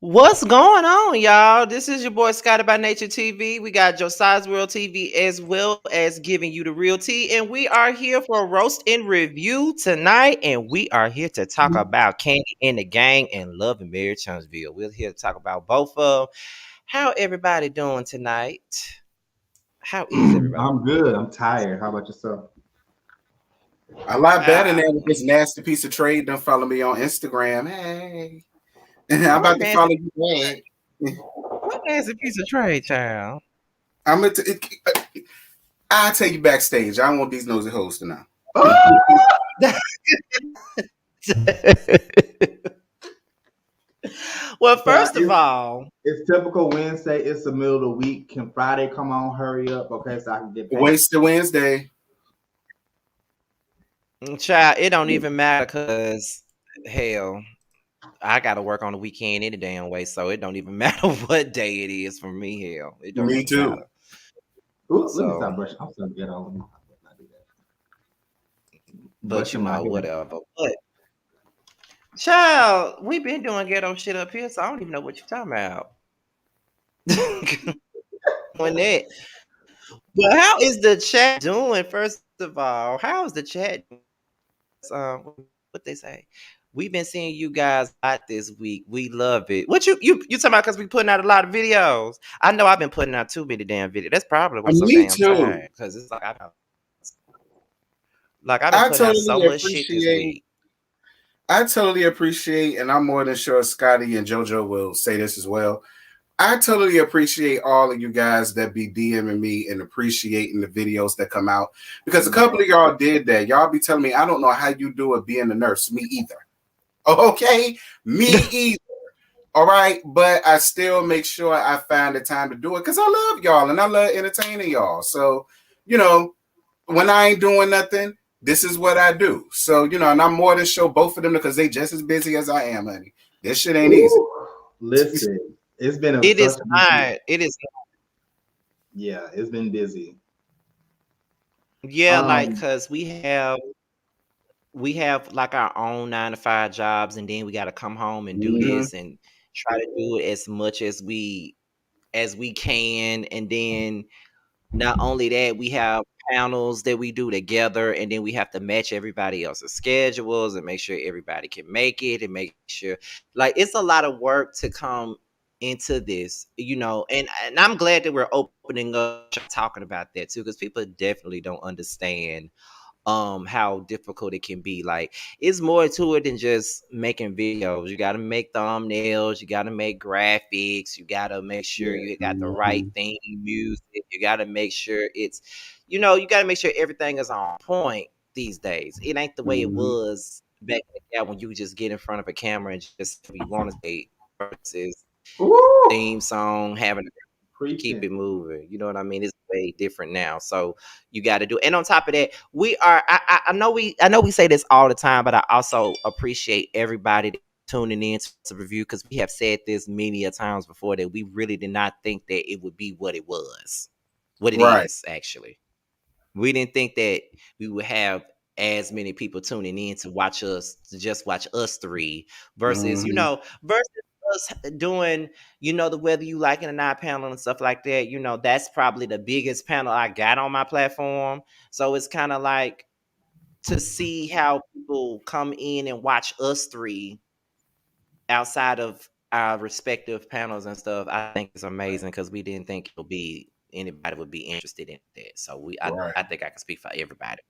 What's going on, y'all? This is your boy Scotty by Nature TV. We got Josiah's World TV as well as giving you the real tea. And we are here for a roast and review tonight. And we are here to talk about Candy and the Gang and Love and Marriage Huntsville. We're here to talk about both of them. How everybody doing tonight? How is everybody? I'm good. I'm tired. How about yourself? A lot better than with this nasty piece of trade. Don't follow me on Instagram. Hey. I'm about to follow you back. What nasty piece of trade, child? I'll tell you backstage. I don't want these nosy hoes to know. Well, first of all, it's typical Wednesday. It's the middle of the week. Can Friday come on? Hurry up, okay, so I can get paid. Wasted Wednesday. Child, it don't even matter because hell, I gotta work on the weekend any damn way, so it don't even matter what day it is for me. Hell, it don't Me too. matter. Ooh, let me stop brushing. I'm starting to get on. But you know, whatever. But child, we've been doing ghetto shit up here, so I don't even know what you're talking about. On that. But how is the chat doing? First of all, how is the chat? What they say? We've been seeing you guys out this week. We love it. What you talking about? Because we putting out a lot of videos. I know I've been putting out too many damn videos. That's probably what's so damn tired. Because it's like I've been putting out so much shit this week. I totally appreciate, and I'm more than sure Scotty and JoJo will say this as well. I totally appreciate all of you guys that be DMing me and appreciating the videos that come out. Because a couple of y'all did that. Y'all be telling me, I don't know how you do it being a nurse. Me either. Okay? Me either. All right? But I still make sure I find the time to do it because I love y'all and I love entertaining y'all. So, you know, when I ain't doing nothing, this is what I do. So, you know, and I'm more than sure both of them because they just as busy as I am, honey. This shit ain't easy. Listen. It is not. It is not. Yeah, it's been busy. Yeah, like because we have like our own 9-to-5 jobs, and then we got to come home and do this and try to do it as much as we can, and then not only that, we have panels that we do together, and then we have to match everybody else's schedules and make sure everybody can make it and make sure like it's a lot of work to come into this, you know, and I'm glad that we're opening up talking about that too, because people definitely don't understand how difficult it can be. Like it's more to it than just making videos. You got to make thumbnails, you got to make graphics, you got to make sure you got the right theme music, you got to make sure it's, you know, you got to make sure everything is on point these days. It ain't the way it was back in the day when you just get in front of a camera and just you want to say versus theme song having to keep it moving. You know what I mean? It's way different now. So you got to do. And on top of that, we are. I know we say this all the time, but I also appreciate everybody tuning in to review because we have said this many a times before that we really did not think that it would be what it was, what it is actually. We didn't think that we would have as many people tuning in to watch us, to just watch us three versus, you know, versus us doing, you know, the whether you like it or not panel and stuff like that. You know, that's probably the biggest panel I got on my platform. So it's kind of like to see how people come in and watch us three outside of our respective panels and stuff. I think it's amazing because we didn't think anybody would be interested in that. So I think I can speak for everybody.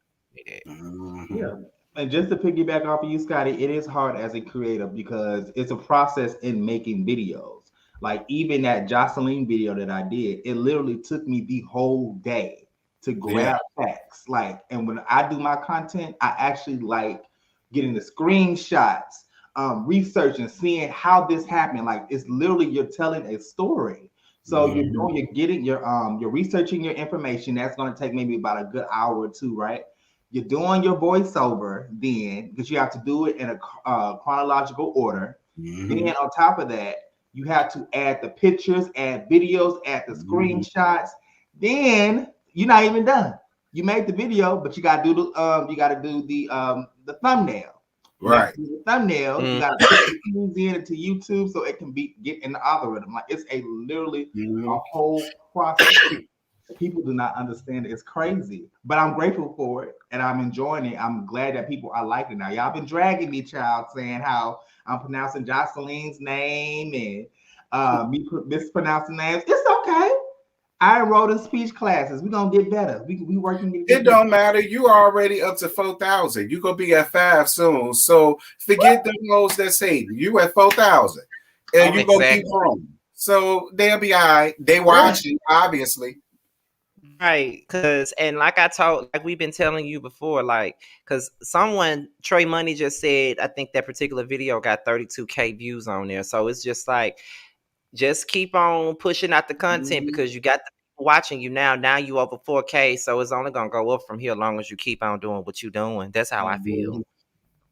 Yeah. And just to piggyback off of you, Scotty, it is hard as a creator because it's a process in making videos. Like even that Jocelyn video that I did, it literally took me the whole day to grab facts. Like, and when I do my content, I actually like getting the screenshots, researching, seeing how this happened. Like it's literally you're telling a story. So you're researching your information. That's going to take maybe about a good hour or two, right? You're doing your voiceover then because you have to do it in a chronological order. Then on top of that, you have to add the pictures, add videos, add the screenshots. Then you're not even done. You made the video, but you got to do the thumbnail. You have Right. to do the thumbnails. You got to put the views in into YouTube so it can get in the algorithm. Like it's literally a whole process. People do not understand it. It's crazy, but I'm grateful for it and I'm enjoying it. I'm glad that people are liking it now. Y'all been dragging me, child, saying how I'm pronouncing Jocelyn's name and me mispronouncing names. It's okay. I enrolled in speech classes. We're gonna get better. We working to get It don't matter. You already up to 4,000. You gonna be at 5 soon. So forget the hoes that's hating. You at 4,000, and you gonna keep growing. So they'll be all right. They watching, obviously. Right, and like we've been telling you before, like, cause someone Trey Money just said, I think that particular video got 32K views on there. So it's just like, just keep on pushing out the content because you got the people watching you now. Now you over 4K, so it's only gonna go up from here as long as you keep on doing what you're doing. That's how I feel.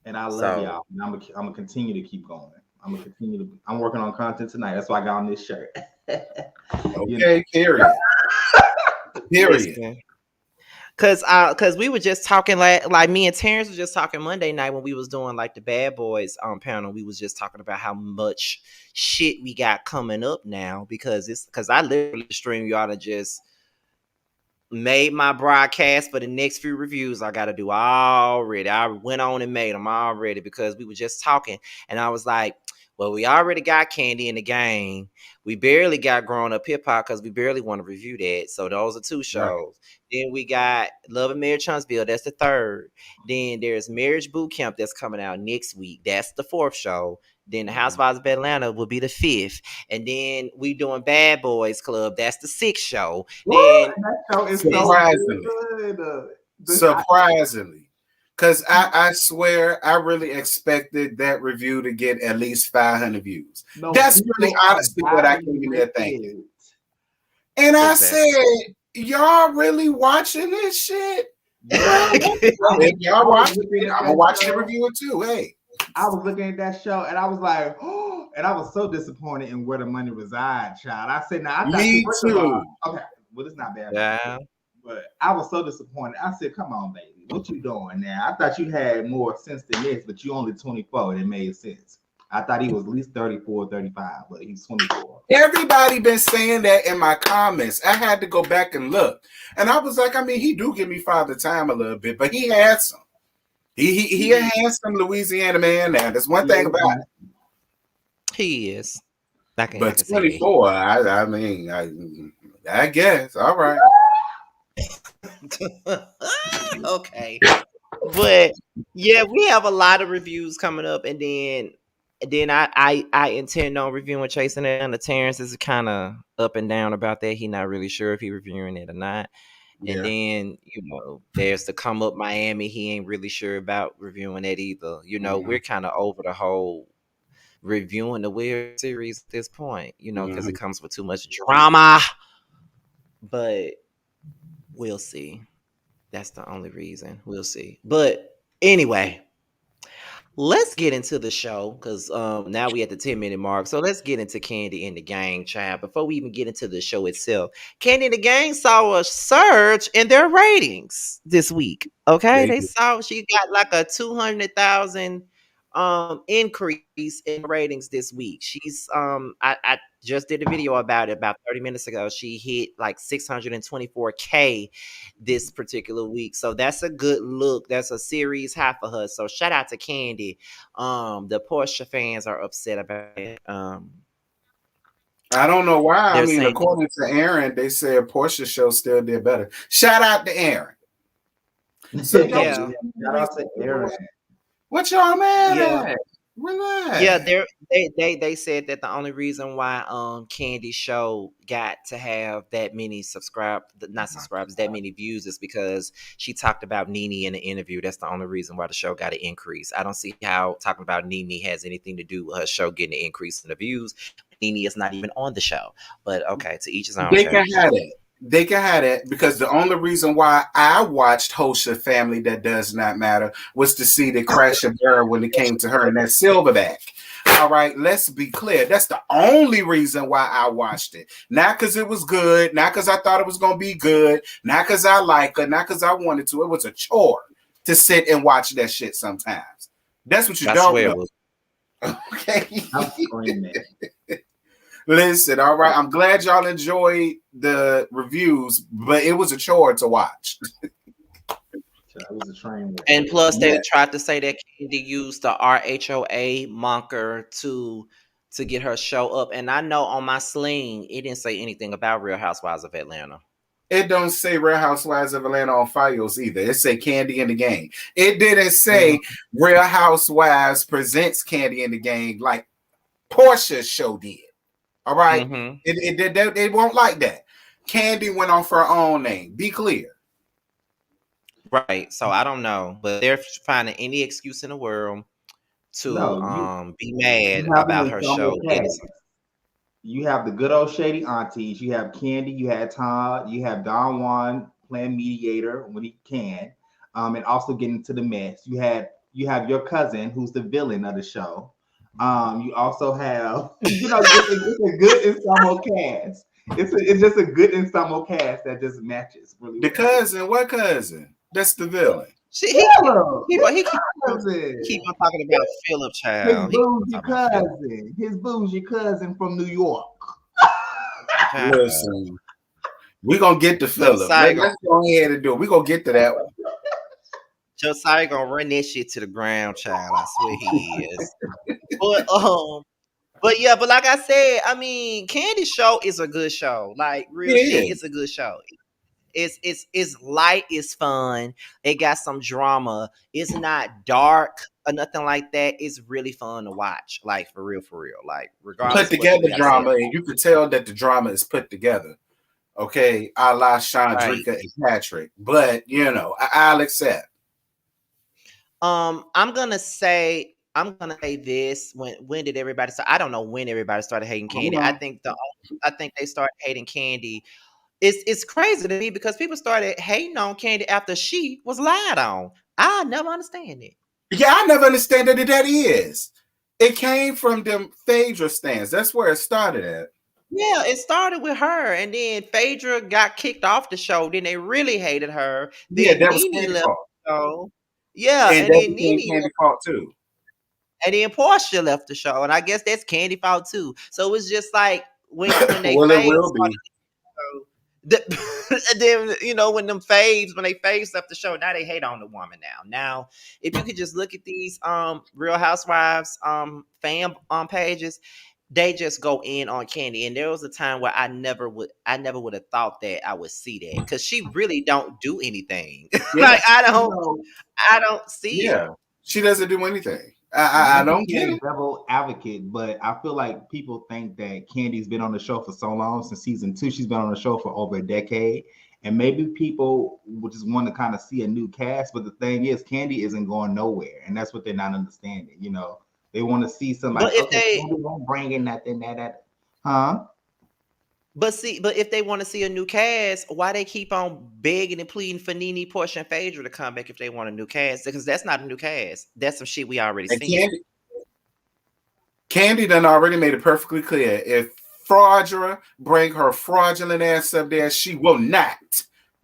And I love y'all. And I'm gonna continue to keep going. I'm working on content tonight. That's why I got on this shirt. Okay, period. Period. Cause we were just talking like me and Terrence was just talking Monday night when we was doing like the Bad Boys panel. We was just talking about how much shit we got coming up now because I literally stream y'all to just made my broadcast for the next few reviews I got to do already. I went on and made them already because we were just talking and I was like, well, we already got Candy in the Gang. We barely got Grown Up Hip Hop because we barely want to review that. So those are 2 shows. Right. Then we got Love and Marriage Huntsville. That's the 3rd. Then there's Marriage Boot Camp that's coming out next week. That's the 4th show. Then the Housewives of Atlanta will be the 5th. And then we doing Bad Boys Club. That's the 6th show. Then that show is surprisingly. Because I swear I really expected that review to get at least 500 views. No, that's really honestly what I came in there thinking. And I said, y'all really watching this shit? If y'all watching it, I'm going to watch the review too. Hey. I was looking at that show and I was like, oh, and I was so disappointed in where the money resides, child. I said, now I thought me too. Okay, well, it's not bad. Yeah. But I was so disappointed. I said, come on, baby. What you doing now? I thought you had more sense than this, but you only 24 and it made sense. I thought he was at least 34, 35, but he's 24. Everybody been saying that in my comments. I had to go back and look. And I was like, I mean, he do give me Father Time a little bit, but he had some. He a handsome Louisiana man now. There's one thing about it. He is. But 24, I mean, I guess. All right. Okay. But yeah, we have a lot of reviews coming up, and then I intend on reviewing Chasing It, and the Terrence is kind of up and down about that. He's not really sure if he's reviewing it or not. Yeah. And then, there's the Come Up Miami. He ain't really sure about reviewing that either. We're kind of over the whole reviewing the Weird series at this point, because it comes with too much drama. But we'll see. That's the only reason. We'll see. But anyway, let's get into the show because now we at the 10-minute mark. So let's get into Candy and the Gang, child. Before we even get into the show itself, Candy and the Gang saw a surge in their ratings this week. Okay, they saw she got like a 200,000 increase in ratings this week. She's I just did a video about it about 30 minutes ago. She hit like 624K this particular week. So that's a good look. That's a series high for her. So shout out to Candy. The Portia fans are upset about it. I don't know why. I mean, according to Aaron, they said Portia show still did better. Shout out to Aaron. So yeah. Shout out to Aaron. What y'all mad at? Relax. Yeah, they said that the only reason why Candy's show got to have that many that many views is because she talked about Nene in the interview. That's the only reason why the show got an increase. I don't see how talking about Nene has anything to do with her show getting an increase in the views. Nene is not even on the show. But okay, to each his own. They can have it. They can have it because the only reason why I watched Hosha Family That Does Not Matter was to see the crash and burn when it came to her and that silverback. All right, let's be clear. That's the only reason why I watched it. Not because it was good, not because I thought it was going to be good, not because I like her, not because I wanted to. It was a chore to sit and watch that shit sometimes. That's what you I don't swear know. it was. Okay. I'm screaming. Listen, all right. I'm glad y'all enjoyed the reviews, but it was a chore to watch. That was a train wreck. And plus, Yeah. they tried to say that Candy used the RHOA moniker to get her show up. And I know on my sling, it didn't say anything about Real Housewives of Atlanta. It don't say Real Housewives of Atlanta on Files either. It say Candy in the Game. It didn't say Real Housewives presents Candy in the Game like Portia's show did. All right? Mm-hmm. They won't like that. Candy went off her own name. Be clear. Right. So I don't know, but they're finding any excuse in the world to be mad have an about her show ensemble getting cast. You have the good old shady aunties. You have Candy. You had Todd. You have Don Juan playing mediator when he can, and also getting into the mess. You have your cousin who's the villain of the show. You also have it's a good ensemble cast. It's just a good ensemble cast that just matches really The well. cousin, what cousin? That's the villain. He keep on talking about Philip Child. His bougie cousin from New York. Listen, we're gonna get to Philip. Let's go ahead and do it. We're gonna get to that one. Josiah gonna run that shit to the ground, child. I swear he is. But yeah, but like I said, I mean, Candy's show is a good show. Like real shit, it's a good show. It's light, it's fun. It got some drama. It's not dark or nothing like that. It's really fun to watch. Like for real. Like regardless. Put together drama, and you could tell that the drama is put together. Okay, a la Chandrika and Patrick. But I'll accept. I'm gonna say this. When did everybody start? I don't know when everybody started hating Candy. I think they started hating Candy. It's crazy to me because people started hating on Candy after she was lied on. I never understand it. Yeah, I never understand that is. It came from them Phaedra stands. That's where it started at. Yeah, it started with her, and then Phaedra got kicked off the show. Then they really hated her. Then that was Nene left fault. the show. Yeah, and then Nene Candy fault too. And then Portia left the show, and I guess that's Candy fault too. So it's just like when they well, it will be. And then when they faves left the show, now they hate on the woman now if you could just look at these Real Housewives fan pages, they just go in on Candy. And there was a time where I never would have thought that I would see that, because she really don't do anything. Like I don't see it. She doesn't do anything. I don't get it. Devil advocate, but I feel like people think that Candy's been on the show for so long, since season 2. She's been on the show for over a decade, and maybe people would just want to kind of see a new cast. But the thing is, Candy isn't going nowhere, and that's what they're not understanding. They want to see somebody. But if they won't bring in nothing, But if they want to see a new cast, why they keep on begging and pleading for Nene, Portia, and Phaedra to come back if they want a new cast? Because that's not a new cast. That's some shit we already seen. Candy done already made it perfectly clear. If Fraudra bring her fraudulent ass up there, she will not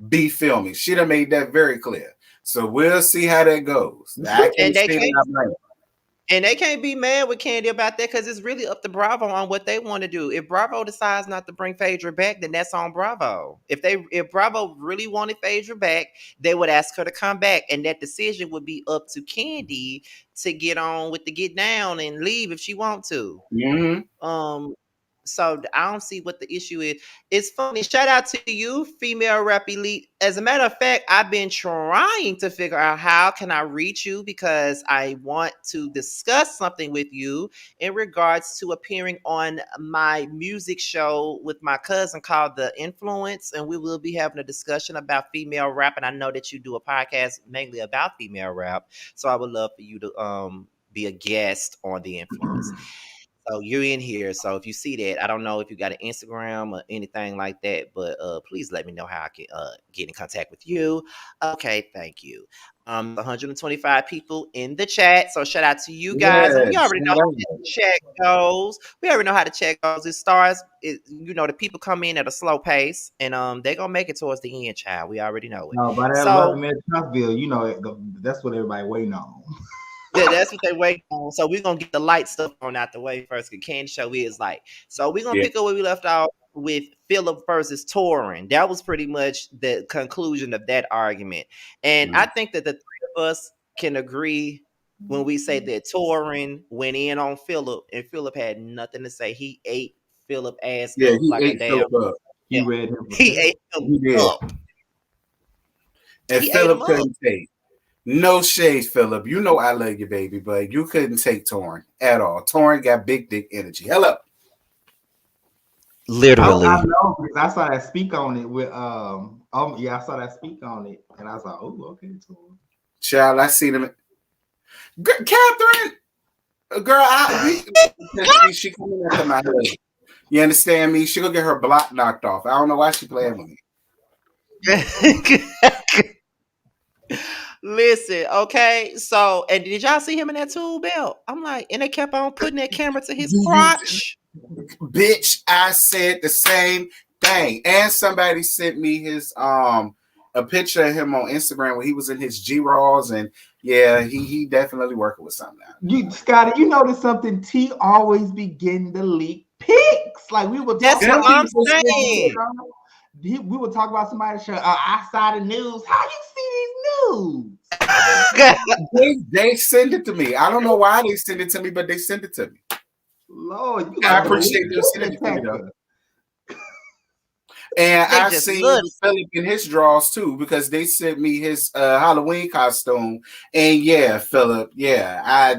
be filming. She done made that very clear. So we'll see how that goes. And they can't be mad with Candy about that, because it's really up to Bravo on what they want to do. If Bravo decides not to bring Phaedra back, then that's on Bravo. If Bravo really wanted Phaedra back, they would ask her to come back, and that decision would be up to Candy to get on with the get down and leave if she want to. Mm-hmm. So I don't see what the issue is. It's funny. Shout out to you, Female Rap Elite. As a matter of fact, I've been trying to figure out how can I reach you, because I want to discuss something with you in regards to appearing on my music show with my cousin called The Influence, and we will be having a discussion about female rap. And I know that you do a podcast mainly about female rap, so I would love for you to be a guest on The Influence. So you're in here. So if you see that, I don't know if you got an Instagram or anything like that, but please let me know how I can get in contact with you. Okay, thank you. 125 people in the chat. So shout out to you guys. And we already know how the chat goes. It starts, the people come in at a slow pace, and they're gonna make it towards the end, child. We already know it. No, but at 11 minutes, Trustville, that's what everybody waiting on. That's what they wait on. So we're gonna get the light stuff on out the way first. Cause Candy Show is like. So we're gonna Yeah. pick up where we left off with Philip versus Tauren. That was pretty much the conclusion of that argument. And I think that the three of us can agree when we say that Tauren went in on Philip and Philip had nothing to say. He ate Philip ass Yeah, up he like a ate damn. Philip up. He read him for He Philip. ate him He did. up. And He ate him Philip up. couldn't take. No shade, Philip. You know I love you, baby, but you couldn't take Tauren at all. Tauren got big dick energy. Hello. Literally. I know because I saw that speak on it with I saw that speak on it and I was like, oh, okay, Tauren. Child, I seen him. Catherine, girl, she coming into my head. You understand me? She gonna get her block knocked off. I don't know why she playing with me. Listen, okay. So, and did y'all see him in that tool belt? I'm like, and they kept on putting that camera to his crotch. Bitch, I said the same thing. And somebody sent me his a picture of him on Instagram where he was in his G-Raws, and yeah, he definitely working with something now. You, Scotty, you notice something? T always begin to leak pics. Like we were That's talking what I'm about saying. we would talk about somebody's show outside the news. How you see these news? They send it to me. I don't know why they send it to me, but they send it to me. Lord, I appreciate them sending it to me though. And They I just seen love Philip in his draws too because they sent me his Halloween costume. And yeah, Philip, yeah.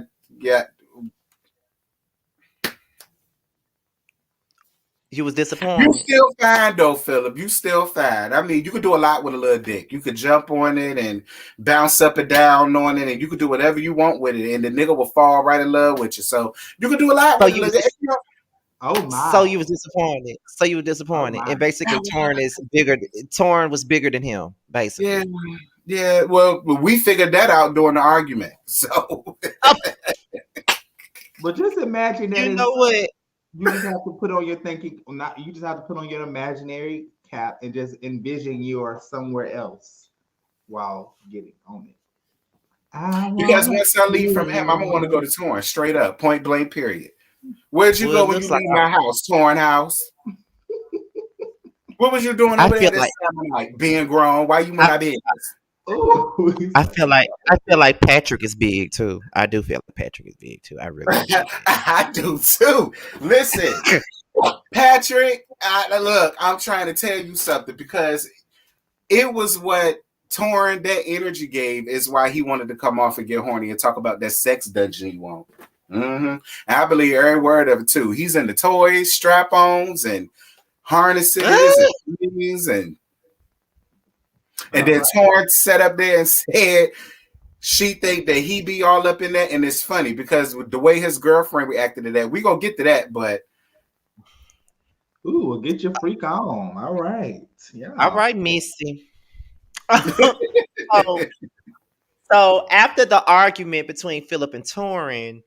You was You disappointed. still fine though, Philip. You still fine. I mean, you could do a lot with a little dick. You could jump on it and bounce up and down on it, and you could do whatever you want with it, and the nigga will fall right in love with you. So you could do a lot with it. Oh my! So you was disappointed. And basically, Tauren was bigger than him. Basically, yeah. Well, we figured that out during the argument. So, but just imagine that. You know what? You just have to put on your thinking. You just have to put on your imaginary cap and just envision you are somewhere else while getting on it. Because once I leave from him, I'm gonna want to go to Tauren straight up, point blank, period. Where'd you go when you leave my house? Tauren house. What was you doing over there this summer night? Being grown. Why you in my business? I feel like Patrick is big too. I do feel like Patrick is big too. I really do. I do too. Listen, Patrick, look, I'm trying to tell you something because it was what Tauren, that energy gave is why he wanted to come off and get horny and talk about that sex dungeon he want. Mm-hmm. I believe every word of it too. He's into toys, strap-ons, and harnesses and things, and then Tauren sat up there and said she think that he be all up in that, and it's funny because with the way his girlfriend reacted to that, we gonna get to that, but we'll get your freak on. All right, yeah. All right, Missy. So after the argument between Philip and Tauren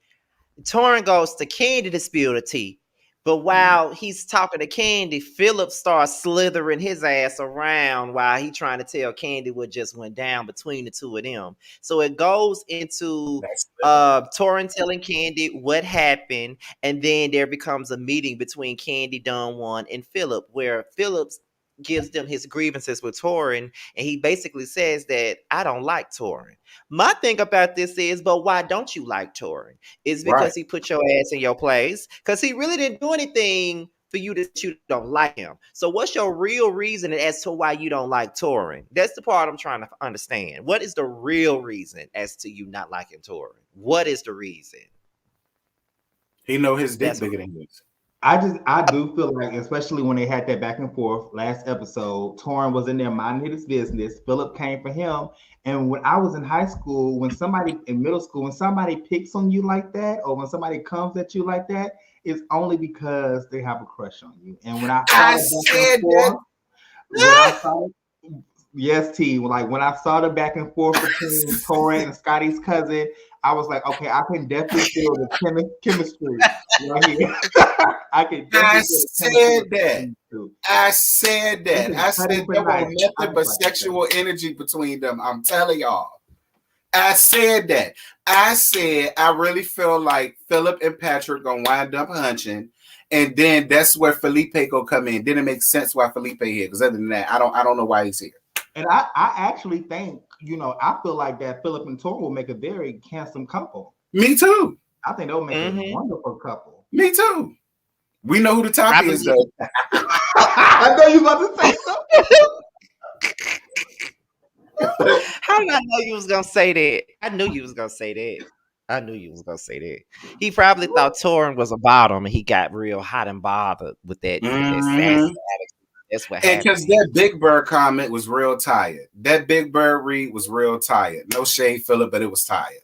goes to Candy to spill the tea. But while he's talking to Candy, Philip starts slithering his ass around while he trying to tell Candy what just went down between the two of them. So it goes into Tauren telling Candy what happened, and then there becomes a meeting between Candy, Don Juan, and Philip, where Philip gives them his grievances with Tauren, and he basically says that I don't like Tauren. My thing about this is, but why don't you like Tauren? It's because he put your ass in your place, because he really didn't do anything for you that you don't like him. So what's your real reason as to why you don't like Tauren? That's the part I'm trying to understand. What is the real reason as to you not liking Tauren? What is the reason? He know his dick bigger than his. I do feel like, especially when they had that back and forth last episode, Tauren was in there minding his business. Philip came for him. And when I was in high school, in middle school, when somebody picks on you like that, or when somebody comes at you like that, it's only because they have a crush on you. And when I saw yes, T. Like when I saw the back and forth between Tauren and Scotty's cousin, I was like, okay, I can definitely feel the chemistry right here. I said there was nothing but sexual energy between them. I'm telling y'all. I said that. I said I really feel like Philip and Patrick gonna wind up hunching, and then that's where Felipe gonna come in. Then it makes sense why Felipe here. Because other than that, I don't know why he's here. And I actually think, I feel like that Philip and Tauren will make a very handsome couple. Me too. I think they'll make a wonderful couple. Me too. We know who the top is, though. I know you about to say something. How did I know you was gonna say that? I knew you was gonna say that. I knew you was gonna say that. He probably thought Tauren was a bottom, and he got real hot and bothered with that sassy attitude. That's what happened. And because that Big Bird comment was real tired. That Big Bird read was real tired. No shade, Philip, but it was tired.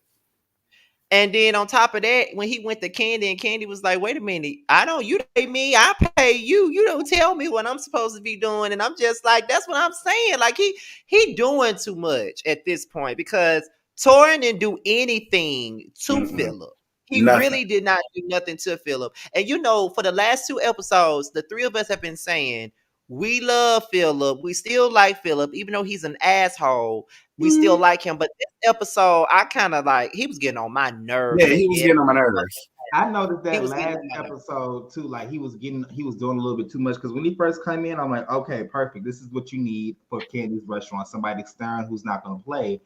And then on top of that, when he went to Candy, and Candy was like, "Wait a minute, you pay me, I pay you. You don't tell me what I'm supposed to be doing." And I'm just like, that's what I'm saying. Like he doing too much at this point, because Tauren didn't do anything to Philip. He really did not do nothing to Philip. And for the last 2 episodes, the 3 of us have been saying we love Philip. We still like Philip, even though he's an asshole. We still like him. But this episode, I kind of like, he was getting on my nerves. Yeah, he was getting on my nerves. I noticed that last episode too. Like he was doing a little bit too much, because when he first came in, I'm like, okay, perfect. This is what you need for Candy's restaurant. Somebody external who's not going to play.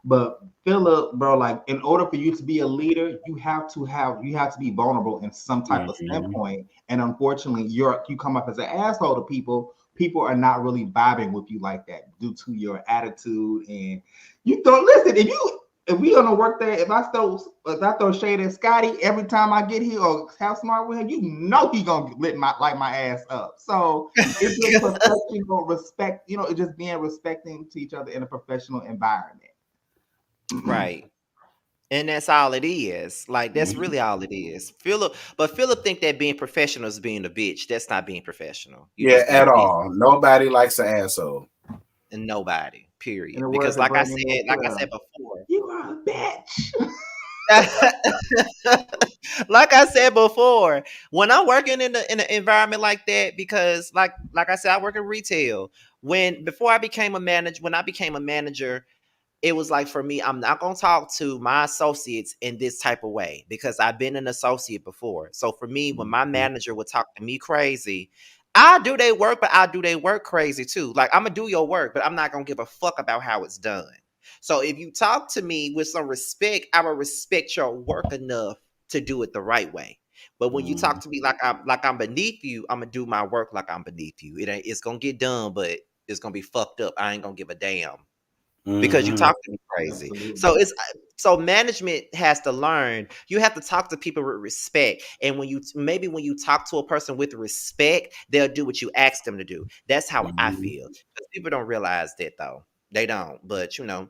But Philip, bro, like in order for you to be a leader, you have to be vulnerable in some type of standpoint. And unfortunately, you come up as an asshole to people. People are not really vibing with you like that due to your attitude. And you don't listen. If we gonna work there, if I throw shade at Scotty every time I get here or have smart with him, he gonna light my ass up. So it's just professional respect. It's just being respecting to each other in a professional environment. Right. And that's all it is. Like, that's really all it is. Philip think that being professional is being a bitch. That's not being professional. At all. Nobody likes an asshole. And nobody, period. Because like I said before, you are a bitch. Like I said before, when I'm working in an environment like that, because like I said, I work in retail. When I became a manager, it was like, for me, I'm not going to talk to my associates in this type of way, because I've been an associate before. So for me, when my manager would talk to me crazy, I do their work, but I do their work crazy too. Like, I'm going to do your work, but I'm not going to give a fuck about how it's done. So if you talk to me with some respect, I will respect your work enough to do it the right way. But when you talk to me like I'm beneath you, I'm gonna do my work like I'm beneath you. It's gonna get done, but it's gonna be fucked up. I ain't gonna give a damn. Because you talk to me crazy. Absolutely. So management has to learn. You have to talk to people with respect. And when you talk to a person with respect, they'll do what you ask them to do. That's how I feel. Because people don't realize that, though. They don't. But to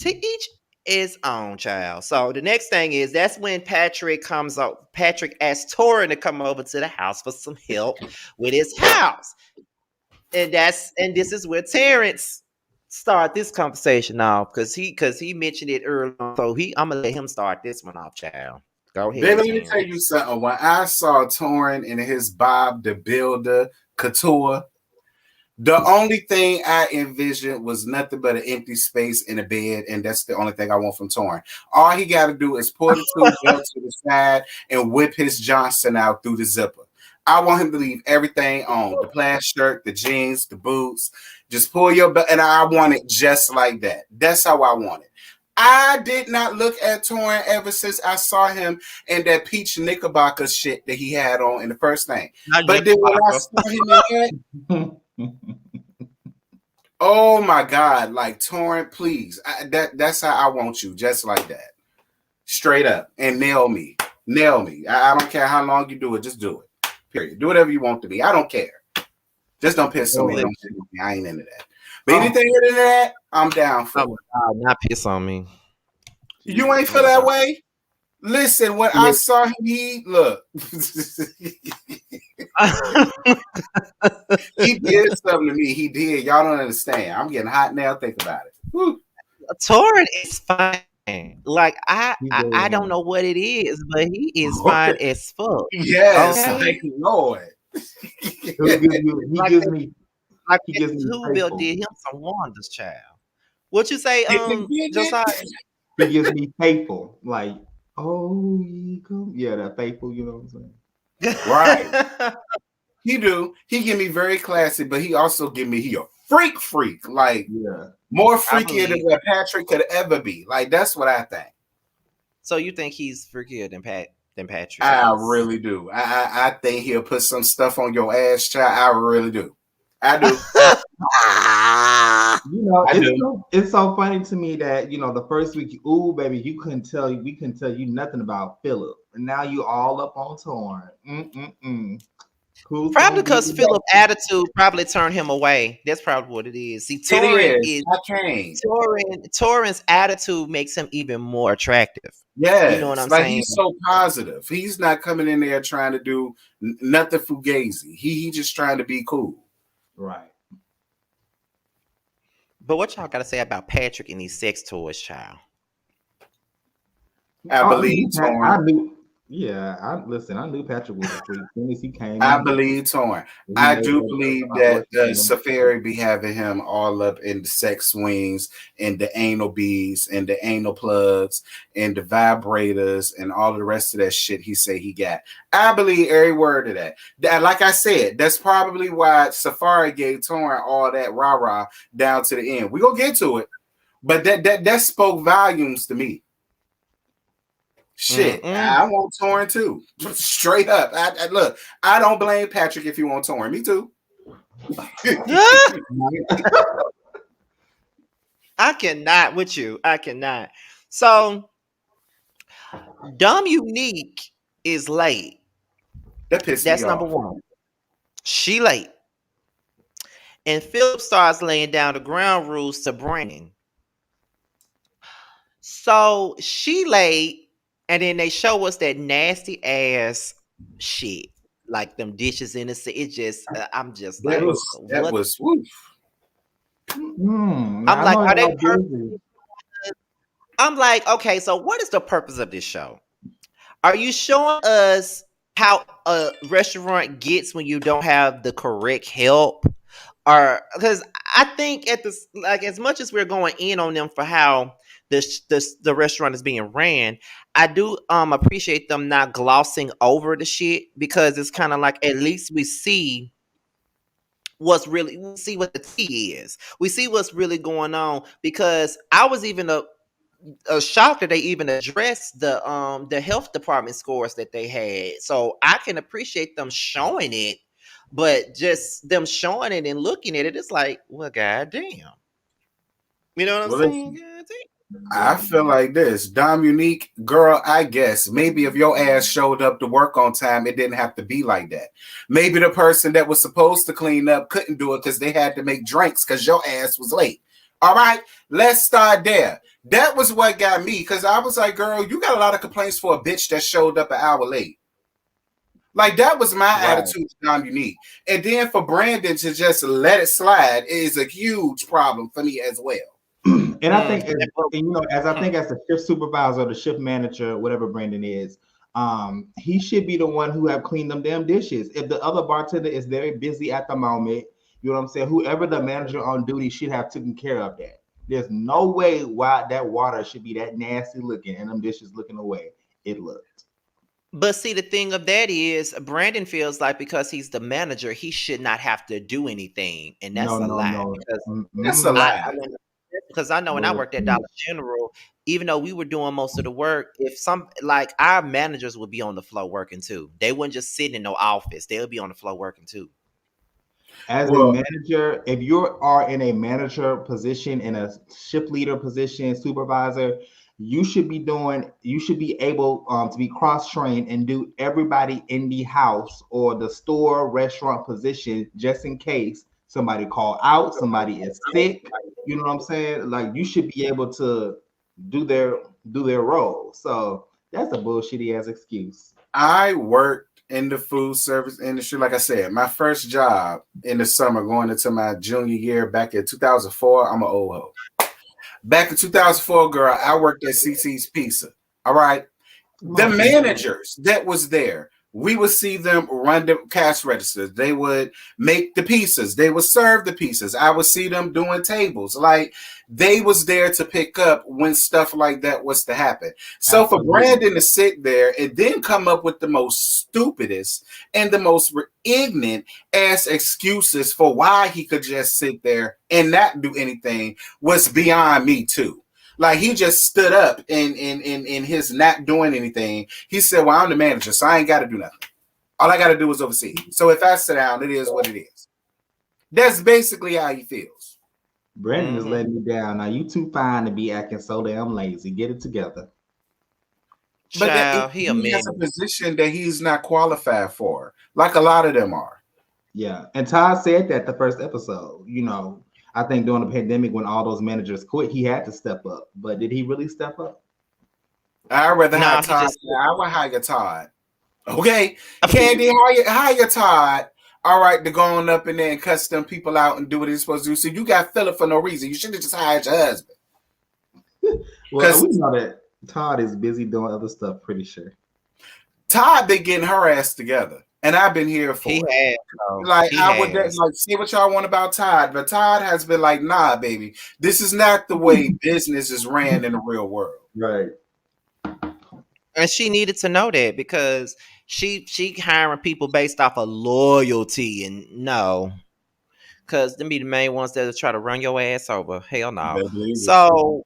each his own, child. So the next thing is, that's when Patrick comes up. Patrick asks Tauren to come over to the house for some help with his house. And this is where Terrence start this conversation off, because he mentioned it earlier. So I'm gonna let him start this one off, child. Go ahead. Baby, let me tell you something. When I saw Tauren in his Bob the Builder couture, the only thing I envisioned was nothing but an empty space in a bed, and that's the only thing I want from Tauren. All he got to do is pull the two belts to the side and whip his Johnson out through the zipper. I want him to leave everything on, the plaid shirt, the jeans, the boots. Just pull your belt, and I want it just like that. That's how I want it. I did not look at Tauren ever since I saw him in that peach knickerbocker shit that he had on in the first thing. But then when I saw him in that, oh my God, like, Tauren, please. That's how I want you, just like that. Straight up. And nail me. I don't care how long you do it, just do it. Period. Do whatever you want to be. I don't care. Just don't piss on me. I ain't into that. But anything into that, I'm down for it. Not piss on me. You ain't feel that way? Listen, when I saw him, look. He did something to me. He did. Y'all don't understand. I'm getting hot now. Think about it. Woo. Tauren is fine. Like, I don't know what it is, but he is fine as fuck. Yes, thank you, Lord. He gives me Whoville did him some wonders, child. What you say, Josiah? He gives me faithful, like, oh, you come, yeah, that faithful. You know what I'm saying? Right. He do. He give me very classy, but he also give me he a freak. Like Yeah. more I freakier than believe. what Patrick could ever be. Like that's what I think. So you think he's freakier than Patrick I is? really do. I think he'll put some stuff on your ass, child. I really do. I do. You know, I do. it's so funny to me that the first week, ooh baby, we couldn't tell you nothing about Philip, and now you all up on Tauren. Who's Probably gonna be because the Philip's attitude probably turned him away. That's probably what it is. See, It is. I can't. Tauren's attitude makes him even more attractive. You know what Yes, I'm like saying? he's so positive. He's not coming in there trying to do nothing fugazi. He just trying to be cool. right? But what y'all got to say about Patrick and these sex toys, child? I believe I Tauren. knew. Yeah, listen. I knew Patrick was a freak. As soon as he came I in here, believe Tauren. he I made do that joke believe about that orgasm. Safari be having him all up in the sex swings and the anal beads and the anal plugs and the vibrators and all the rest of that shit he say he got. I believe every word of that. Like I said, that's probably why Safari gave Tauren all that rah-rah down to the end. We gonna get to it, but that spoke volumes to me. Shit, Mm-mm. I want Tauren too. Straight up. Look, I don't blame Patrick if you want Tauren. Me too. I cannot with you. I cannot. So, Dumb Unique is late. That pissed me That's number off. one. She late. And Philip starts laying down the ground rules to Brandon. So she late, and then they show us that nasty ass shit, like them dishes in the sink. It just, I'm just like, That what? was woof. I'm I like, know are they y'all busy. I'm like, okay, so what is the purpose of this show? Are you showing us how a restaurant gets when you don't have the correct help? Or because I think at this, like, as much as we're going in on them for how the restaurant is being ran, I do appreciate them not glossing over the shit, because it's kind of like at least we see we see what the tea is. We see what's really going on, because I was even shocked that they even addressed the health department scores that they had. So I can appreciate them showing it, but just them showing it and looking at it, it's like, well, goddamn. You know what I'm Well, saying? listen, God I feel like this. Dom Unique, girl, I guess maybe if your ass showed up to work on time, it didn't have to be like that. Maybe the person that was supposed to clean up couldn't do it because they had to make drinks because your ass was late. All right, let's start there. That was what got me, because I was like, girl, you got a lot of complaints for a bitch that showed up an hour late. Like that was my Right. attitude to Dom Unique. And then for Brandon to just let it slide is a huge problem for me as well. And I damn. think, as I think as the shift supervisor, the shift manager, whatever Brandon is, he should be the one who have cleaned them damn dishes. If the other bartender is very busy at the moment, you know what I'm saying? Whoever the manager on duty should have taken care of that. There's no way why that water should be that nasty looking and them dishes looking away. It looked. But see, the thing of that is, Brandon feels like because he's the manager, he should not have to do anything, and No, that's a no, lie. no. Because That's a Mm-mm. I, lie. I mean, because I know when I worked at Bullshit. Dollar General, even though we were doing most of the work, if some like our managers would be on the floor working too. They wouldn't just sit in no office; they would be on the floor working too. As a Well, manager, if you are in a manager position, in a shift leader position, supervisor, you should be able to be cross-trained and do everybody in the house or the store restaurant position, just in case somebody call out, somebody is sick. You know what I'm saying? Like you should be able to do their do their role. So that's a bullshitty ass excuse. I worked in the food service industry. Like I said, my first job in the summer going into my junior year back in 2004. I'm an old hoe. Back in 2004, girl, I worked at CC's Pizza. All right. Come The on, CC. managers that was there We would see them run the cash registers. They would make the pizzas. They would serve the pizzas. I would see them doing tables. Like they was there to pick up when stuff like that was to happen. So for Absolutely. Brandon to sit there and then come up with the most stupidest and the most ignorant ass excuses for why he could just sit there and not do anything was beyond me too. Like he just stood up in his not doing anything. He said, "Well, I'm the manager, so I ain't got to do nothing. All I got to do is oversee. So if I sit down, it is what it is." That's basically how he feels. Brandon is letting me down. Now you too fine to be acting so damn lazy. Get it together. But Child, he a he has man. a position that he's not qualified for, like a lot of them are. Yeah, and Todd said that the first episode. You know, I think during the pandemic when all those managers quit, he had to step up. But did he really step up? I'd rather No, hire he Todd. just I would hire Todd. Okay, Candy, hire Todd. All right, to go on up in there and cuss them people out and do what he's supposed to do. So you got Philip for no reason. You should have just hired your husband. Well, we know that Todd is busy doing other stuff, pretty sure. Todd been getting her ass together, and I've been here for he it. has. Like He I would has. like say what y'all want about Todd, but Todd has been like, nah, baby, this is not the way business is ran in the real world. Right. And she needed to know that because she hiring people based off of loyalty and no. Cause them be the main ones that try to run your ass over. Hell no. So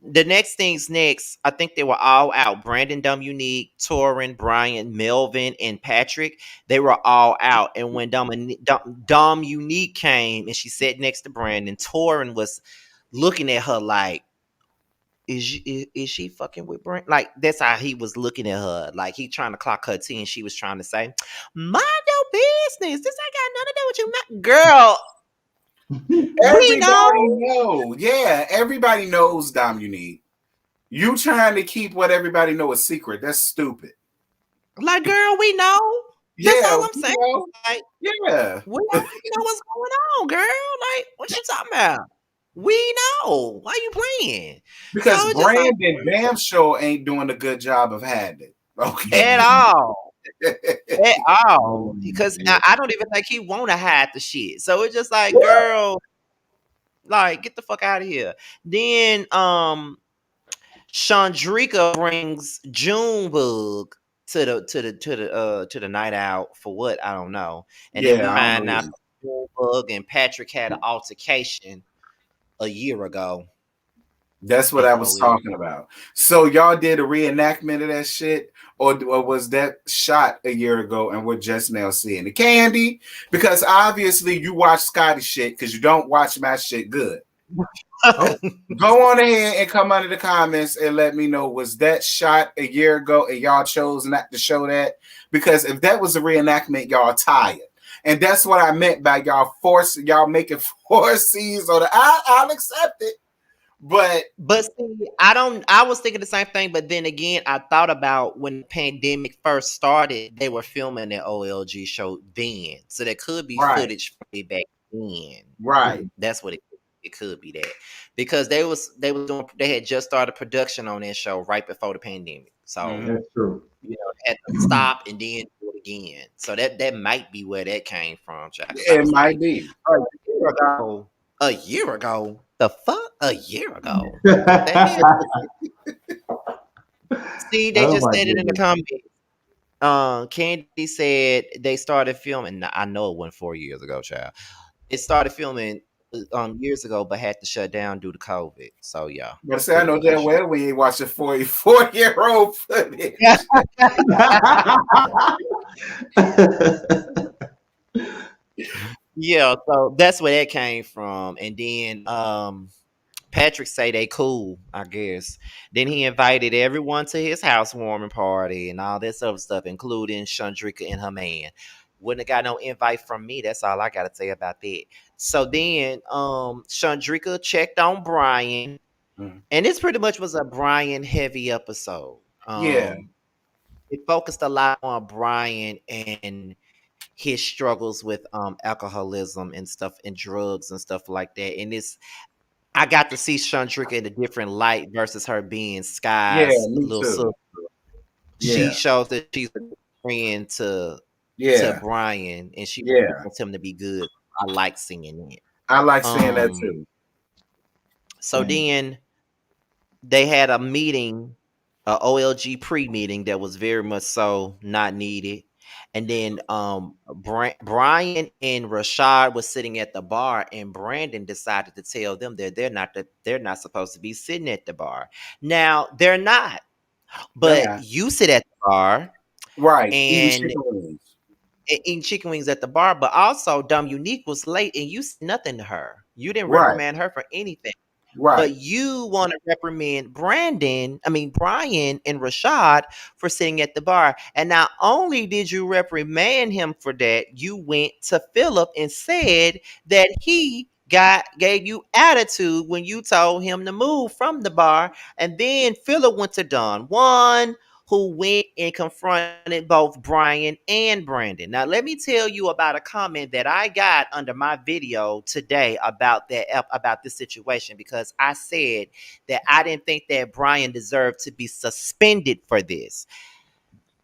the next things next, I think they were all out. Brandon, Dumb Unique, Tauren, Brian, Melvin, and Patrick. They were all out. And when Dumb Unique came and she sat next to Brandon, Tauren was looking at her like, is she fucking with Brandon? Like that's how he was looking at her. Like he trying to clock her tea, and she was trying to say, "Mind your business. This ain't got nothing to do with you, girl." We Everybody know. know. Yeah, everybody knows Dom Unique. You trying to keep what everybody know a secret. That's stupid. Like, girl, we know. That's Yeah, all I'm saying. know. Like, Yeah. we already know what's going on, girl. Like, what you talking about? We know. Why you playing? So Because it's just like Brandon damn sure ain't doing a good job of hiding it. Okay. at all. At all. Oh, Because yeah. I don't even think he wanna hide the shit. So it's just like, girl, like, get the fuck out of here. Then Chandrika brings Junebug to the night out for what I don't know, and then we Yeah, I don't find know. out Junebug and Patrick had an altercation a year ago. That's what And I so was it was talking about. So y'all did a reenactment of that shit, or was that shot a year ago and we're just now seeing it? Candy, because obviously you watch Scotty shit because you don't watch my shit good. Oh, Go on ahead and come under the comments and let me know, was that shot a year ago and y'all chose not to show that? Because if that was a reenactment, y'all tired. And that's what I meant by y'all making 4 C's on the I'll accept it. But see, I was thinking the same thing, but then again, I thought about when the pandemic first started, they were filming that OLG show then. So there could be right, footage from it back then. right. That's what it could be that. Because they had just started production on that show right before the pandemic. So that's true. had to stop and then do it again. So that might be where that came from, child. 'Cause I It was might like, be. a year ago? The fuck? A year ago? What the hell? See, they Oh just my said it in the goodness. comments. Candy said they started filming. I know it wasn't 4 years ago, child. It started filming years ago, but had to shut down due to COVID. So yeah, But say I pretty know damn much. well we ain't watching 4-year-old footage. Yeah, so that's where that came from. And then Patrick say they cool, I guess. Then he invited everyone to his housewarming party and all this other stuff, including Chandrika and her man. Wouldn't have got no invite from me. That's all I gotta say about that. So then Chandrika checked on Brian, and this pretty much was a Brian heavy episode. Yeah. It focused a lot on Brian and his struggles with alcoholism and stuff and drugs and stuff like that. And it's I got to see Chandrika in a different light versus her being Yeah, Sky's me little too. sister. She Yeah. shows that she's a friend to Yeah. Brian, and she Yeah. wants him to be good. I like singing it. I like seeing that Um, too. so then they had a meeting, a OLG pre-meeting that was very much so not needed. And then Brian and Rashad was sitting at the bar, and Brandon decided to tell them that they're not supposed to be sitting at the bar. Now they're not, They're but not. you sit at the bar Right. Eating and chicken wings. eating chicken wings at the bar, but also Dumb Unique was late and you said nothing to her. You didn't Right. reprimand her for anything. Right. But you want to reprimand Brian and Rashad for sitting at the bar. And not only did you reprimand him for that, you went to Philip and said that he gave you attitude when you told him to move from the bar. And then Philip went to Don Juan, who went and confronted both Brian and Brandon. Now, let me tell you about a comment that I got under my video today about this situation, because I said that I didn't think that Brian deserved to be suspended for this.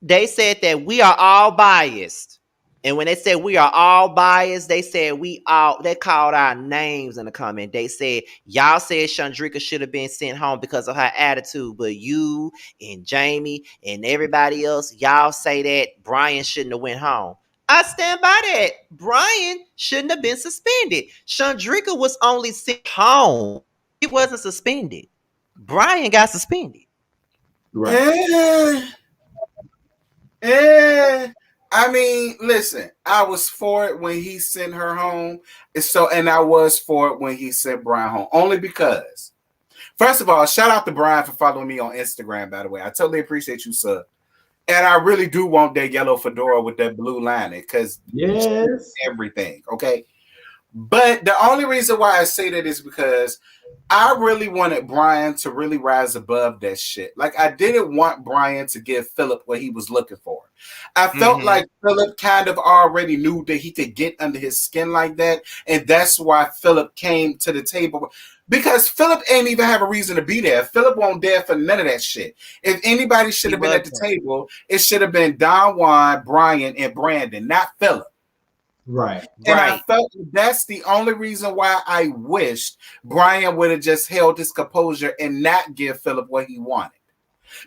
They said that we are all biased. And when they said we are all biased, they said they called our names in the comment. They said, y'all said Chandrika should have been sent home because of her attitude, but you and Jamie and everybody else, y'all say that Brian shouldn't have went home. I stand by that. Brian shouldn't have been suspended. Chandrika was only sent home. She wasn't suspended. Brian got suspended. Right. Eh, eh. I mean, listen, I was for it when he sent her home. And I was for it when he sent Brian home. Only because, first of all, shout out to Brian for following me on Instagram, by the way. I totally appreciate you, sir. And I really do want that yellow fedora with that blue lining because Yes. everything, okay? But the only reason why I say that is because I really wanted Brian to really rise above that shit. Like, I didn't want Brian to give Philip what he was looking for. I felt like Philip kind of already knew that he could get under his skin like that. And that's why Philip came to the table. Because Philip ain't even have a reason to be there. Philip won't dare for none of that shit. If anybody should have been at the table, it should have been Don Juan, Brian, and Brandon, not Philip. Right. And I felt that's the only reason why I wished Brian would have just held his composure and not give Philip what he wanted.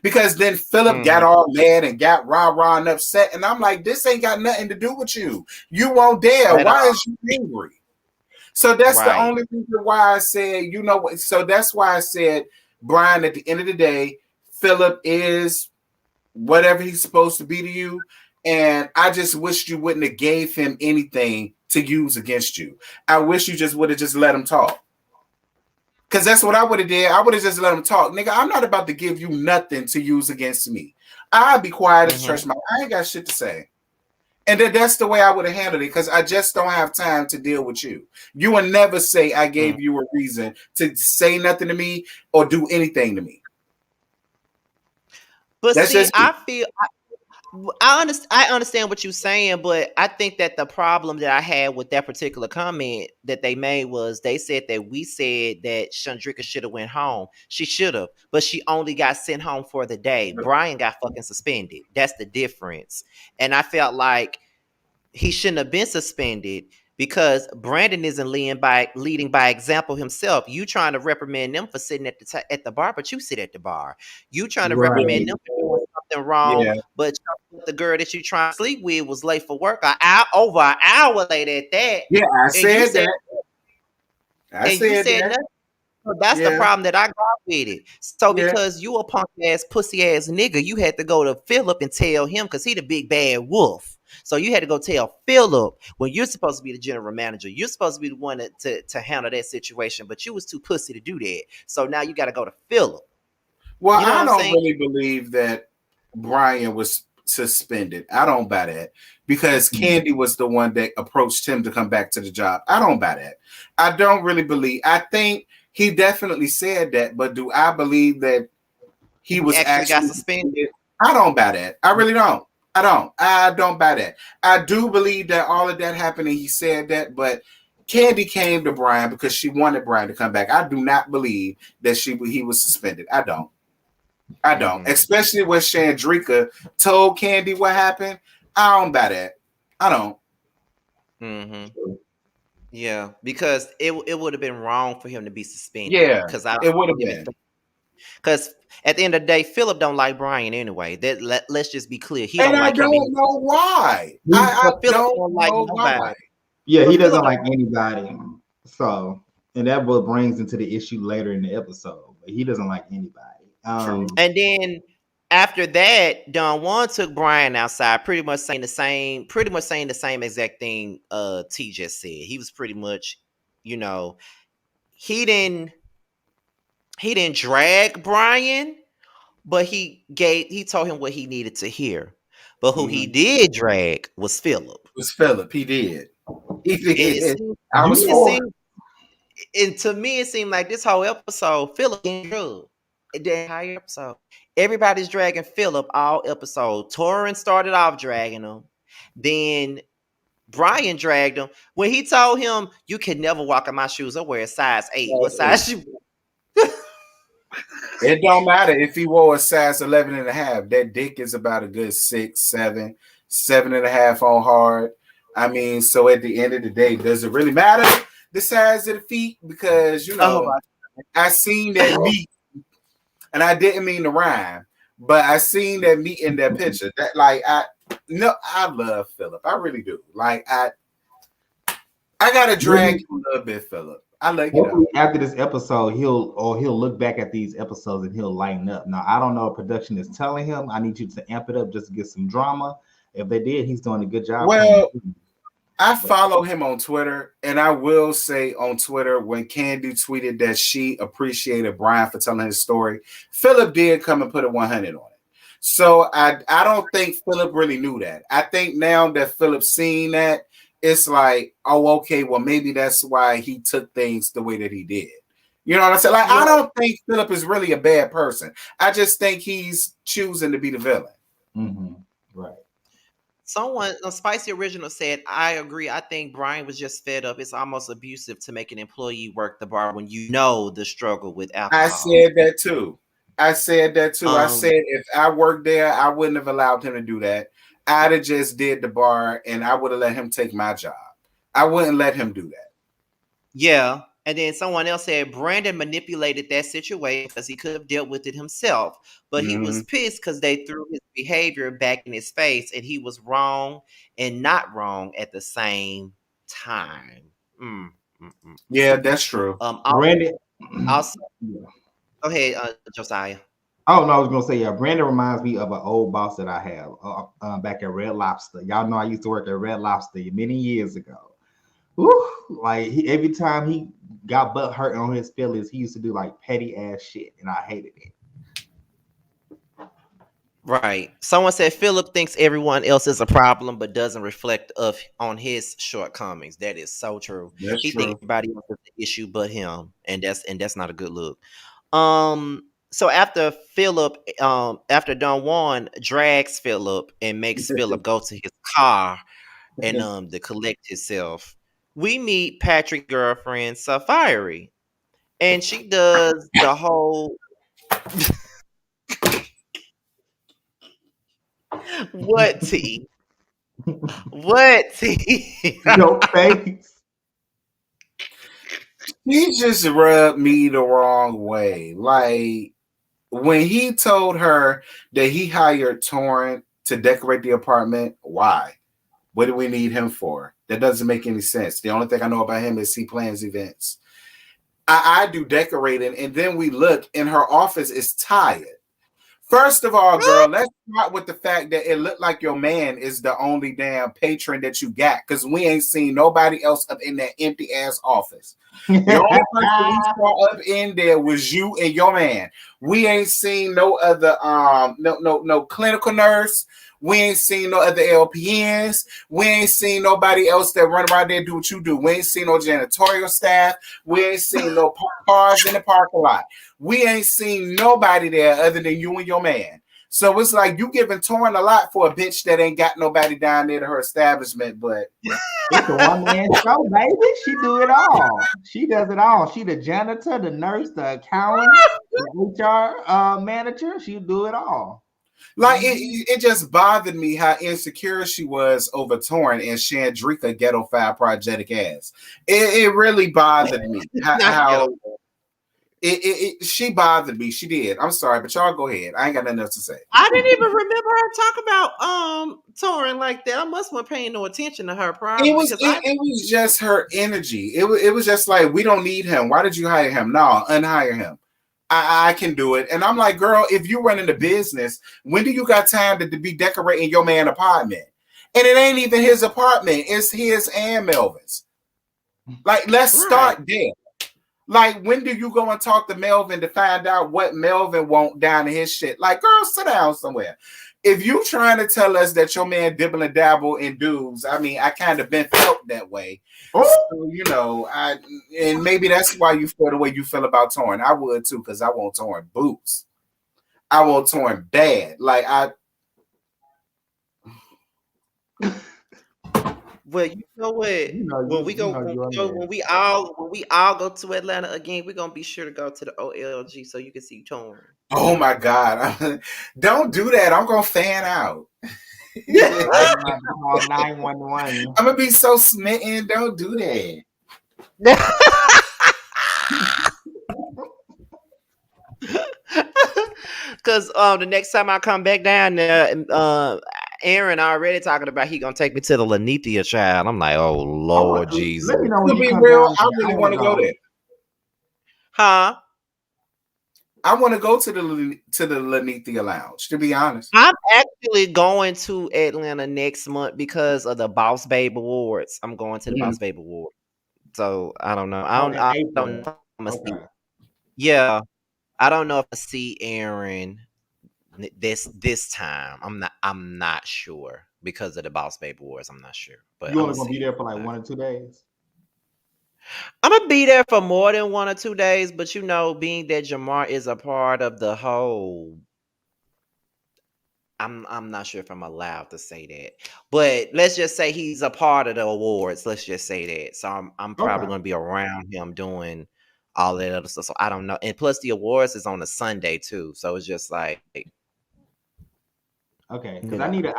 Because then Philip got all mad and got rah-rah and upset. And I'm like, this ain't got nothing to do with you. You won't dare. Why is you angry? So that's the only reason why I said, you know what? So that's why I said, Brian, at the end of the day, Philip is whatever he's supposed to be to you. And I just wish you wouldn't have gave him anything to use against you. I wish you just would have just let him talk. Because that's what I would have did. I would have just let him talk. Nigga, I'm not about to give you nothing to use against me. I'll be quiet as church mouse. I ain't got shit to say. And that's the way I would have handled it, because I just don't have time to deal with you. You will never say I gave you a reason to say nothing to me or do anything to me. But that's see, I understand what you're saying, but I think that the problem that I had with that particular comment that they made was they said that we said that Chandrika should have went home. She should have, but she only got sent home for the day. Brian got fucking suspended. That's the difference. And I felt like he shouldn't have been suspended because Brandon isn't leading by example himself. You trying to reprimand them for sitting at the bar, but you sit at the bar. You trying to reprimand them for doing something wrong, but the girl that you trying to sleep with was late for work over an hour late at that. Yeah, I said that. I said that. Nothing. So that's the problem that I got with it. So because you a punk ass pussy ass nigga, you had to go to Philip and tell him, because he the big bad wolf. So you had to go tell Philip when you're supposed to be the general manager. You're supposed to be the one to handle that situation, but you was too pussy to do that. So now you got to go to Philip. Well, you know I don't really believe that Brian was suspended. I don't buy that, because Candy was the one that approached him to come back to the job. I don't buy that. I don't really believe. I think he definitely said that, but do I believe that he was actually got suspended? I don't buy that. I really don't. I don't buy that. I do believe that all of that happened and he said that, but Candy came to Brian because she wanted Brian to come back. I do not believe that he was suspended. I don't. I don't. Especially when Chandrika told Candy what happened. I don't buy that. I don't. Yeah, because it would have been wrong for him to be suspended. Yeah, Because I it would don't have even been. think. Because at the end of the day, Philip don't like Brian anyway. Let's just be clear. He And don't I like him don't anyway. know why. I But Philip don't don't like know nobody. why. Yeah, he But doesn't Philip like don't. anybody. So, and that what brings into the issue later in the episode. But he doesn't like anybody. True. And then after that, Don Juan took Brian outside, pretty much saying the same exact thing T just said. He was pretty much, you know, he didn't drag Brian, but he told him what he needed to hear. But who he did drag was Philip. It was Philip. He did. He It did. seemed, I was it for it. seemed, and to me, it seemed like this whole episode, Philip getting drugged. The entire episode, everybody's dragging Philip all episode. Tauren started off dragging him, then Brian dragged him. When he told him, "You can never walk in my shoes," I wear a size 8. What size you? It don't matter if he wore a size 11 and a half. That dick is about a good 6, 7, 7.5 on hard. I mean, so at the end of the day, does it really matter the size of the feet? Because, I seen that meat, and I didn't mean to rhyme, but I seen that meat in that picture. That I love Philip. I really do. Like I gotta drag you a little bit, Philip. I like hopefully after this episode, he'll look back at these episodes and he'll lighten up. Now, I don't know if production is telling him, I need you to amp it up just to get some drama. If they did, he's doing a good job. Well, I follow him on Twitter, and I will say on Twitter, when Candy tweeted that she appreciated Brian for telling his story, Philip did come and put a 100 on it. So I don't think Philip really knew that. I think now that Philip's seen that, it's like, oh, okay, well, maybe that's why he took things the way that he did. You know what I'm saying? Like, I don't think Philip is really a bad person. I just think he's choosing to be the villain. Right. Someone, a Spicy Original said, I agree. I think Brian was just fed up. It's almost abusive to make an employee work the bar when you know the struggle with alcohol. I said that too. I said if I worked there, I wouldn't have allowed him to do that. I'd have just did the bar and I would have let him take my job. I wouldn't let him do that. Yeah. And then someone else said Brandon manipulated that situation because he could have dealt with it himself. But he was pissed because they threw his behavior back in his face and he was wrong and not wrong at the same time. Yeah, that's true. Brandon. Also, go ahead, Josiah. Oh, no, I was going to say, yeah, Brandon reminds me of an old boss that I have back at Red Lobster. Y'all know I used to work at Red Lobster many years ago. Woo, like every time he got butt hurt on his feelings, he used to do like petty ass shit, and I hated it. Right. Someone said Philip thinks everyone else is a problem, but doesn't reflect on his shortcomings. That is so true. He thinks everybody else is the issue but him, and that's not a good look. So after Philip, after Don Juan drags Philip and makes Philip go to his car and to collect himself, we meet Patrick's girlfriend Safari, and she does the whole what T? What T? Your face. He just rubbed me the wrong way. Like when he told her that he hired Tauren to decorate the apartment, why? What do we need him for? That doesn't make any sense. The only thing I know about him is he plans events. I do decorating, and then we look, and her office is tired. First of all, girl, let's start with the fact that it looked like your man is the only damn patron that you got, because we ain't seen nobody else up in that empty ass office. The only person we saw up in there was you and your man. We ain't seen no other no clinical nurse. We ain't seen no other LPNs. We ain't seen nobody else that run around there and do what you do. We ain't seen no janitorial staff. We ain't seen no cars in the parking lot. We ain't seen nobody there other than you and your man. So it's like you giving Tauren a lot for a bitch that ain't got nobody down there to her establishment, but it's a one-man show, baby. She do it all. She does it all. She the janitor, the nurse, the accountant, the HR manager. She do it all. like it just bothered me how insecure she was over Tauren and Chandrika ghetto file projectic ass. It really bothered me how she bothered me. She did. I'm sorry, but y'all go ahead. I ain't got nothing else to say. I didn't even remember her talk about Tauren like that. I must have been paying no attention to her probably. It was just her energy. It was just like, we don't need him. Why did you hire him? No, unhire him. I can do it. And I'm like, girl, if you running the business, when do you got time to be decorating your man apartment? And it ain't even his apartment. It's his and Melvin's. Like, let's start there. Like, when do you go and talk to Melvin to find out what Melvin want down in his shit? Like, girl, sit down somewhere. If you trying to tell us that your man dibble and dabble in dudes, I mean, I kind of been felt that way. So, you know, and maybe that's why you feel the way you feel about Tauren. I would too, because I want Tauren boots. I want Tauren bad. Like, well, you know what? When we all go to Atlanta again, we're gonna be sure to go to the OLG so you can see Tauren. Oh my God! Don't do that. I'm gonna fan out. I'm call 911. I'm gonna be so smitten. Don't do that. Because the next time I come back down there, Aaron already talking about he gonna take me to the Lanithia child. I'm like, oh Lord Jesus. Let me know when to you be come real, down I really want to go there. Huh? I want to go to the Lanithia Lounge, to be honest. I'm actually going to Atlanta next month because of the Boss Babe Awards. I'm going to the Boss Babe Award. So I don't know. I don't know. Yeah. I don't know if I see Aaron this time. I'm not sure because of the Boss Babe Awards. I'm not sure. But you only gonna be there for like 1 or 2 days? I'm gonna be there for more than 1 or 2 days, but you know, being that Jamar is a part of the whole, I'm not sure if I'm allowed to say that, but let's just say he's a part of the awards. Let's just say that. So I'm probably gonna be around him doing all that other stuff. So I don't know. And plus, the awards is on a Sunday too, so it's just like. Okay, because I need to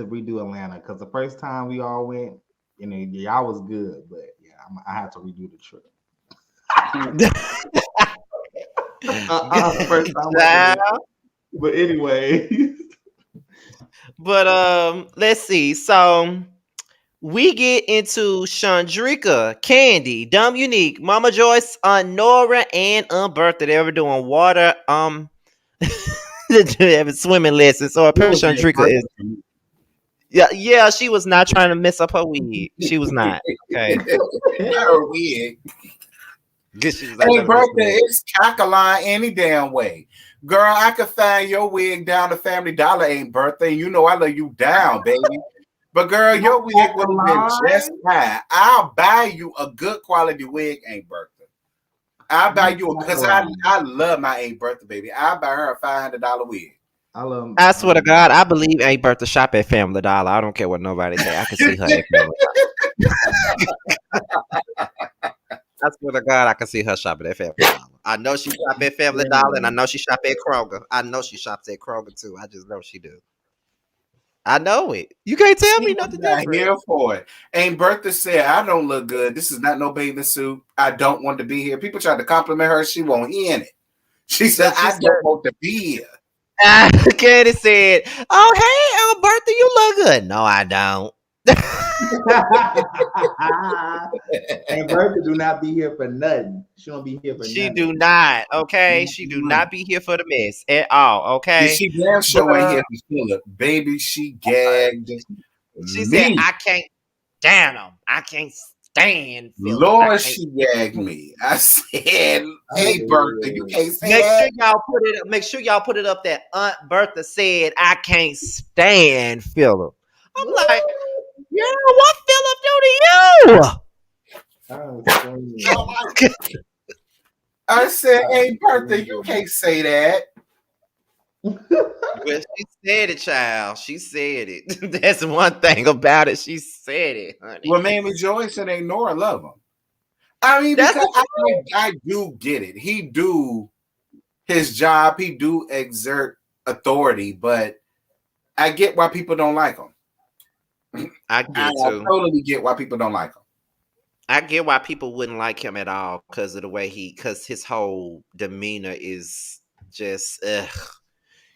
redo Atlanta because the first time we all went, you know, y'all was good, but yeah, I have to redo the trip. First time but anyway. But let's see. So we get into Chandrika, Candy, Dumb Unique, Mama Joyce, Nora, and Bertha. They were doing water having swimming lessons. So apparently Chandrika is yeah, she was not trying to mess up her wig. She was not. Okay. Her wig. Hey, Bertha, it's Cacaline any damn way. Girl, I could find your wig down to Family Dollar, ain't Bertha. And you know I love you down, baby. But girl, your wig would have been just fine. I'll buy you a good quality wig, ain't Bertha. I'll buy you because I love my Aunt Bertha, baby. I'll buy her a $500 wig. I swear to God, I believe Aunt Bertha shop at Family Dollar. I don't care what nobody say. I can see her at Family Dollar. I swear to God, I can see her shopping at Family Dollar. I know she shop at Family Dollar, and I know she shop at Kroger. I know she shops at Kroger too. I just know she do. I know it. You can't tell me nothing different. Here for it. Aunt Bertha said, I don't look good. This is not no bathing suit. I don't want to be here. People tried to compliment her. She won't in it. She said, I don't want to be here. Candy said, oh, hey, Aunt Bertha, you look good. No, I don't. And Bertha do not be here for nothing. She don't be here for nothing. She do not, okay? She do not be here for the mess at all, okay? She damn sure ain't here to feel it. Baby, she gagged. She said, I can't stand them. I can't stand Philip. Lord, she gagged me. I said, hey, Bertha, you can't say that. Make sure y'all put it up that Aunt Bertha said, I can't stand Philip. I'm like, yeah, what Philip do to you? I said, hey, Bertha, you can't say that. Well, she said it, child. She said it. That's one thing about it. She said it, honey. Well, Mamie Joyce and Nora love him. I mean, That's because the truth. I do get it. He do his job. He do exert authority, but I get why people don't like him. I I get too. totally get why people don't like him. I get why people wouldn't like him at all because of the way because his whole demeanor is just, ugh.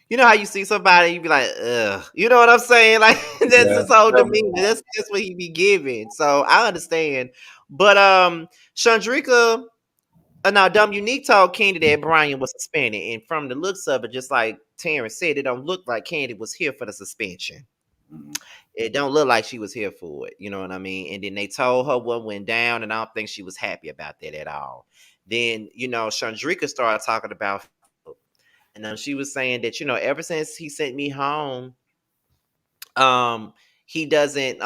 You know how you see somebody, you be like, ugh. You know what I'm saying? Like, that's Yeah. his whole demeanor. That's just what he be giving. So I understand. But Chandrika, now Dumb Unique told Candy that Brian was suspended. And from the looks of it, just like Terrence said, it don't look like Candy was here for the suspension. Mhm. It don't look like she was here for it. You know what I mean? And then they told her what went down, and I don't think she was happy about that at all. Then, Chandrika started talking about, and then she was saying that, ever since he sent me home, um, he doesn't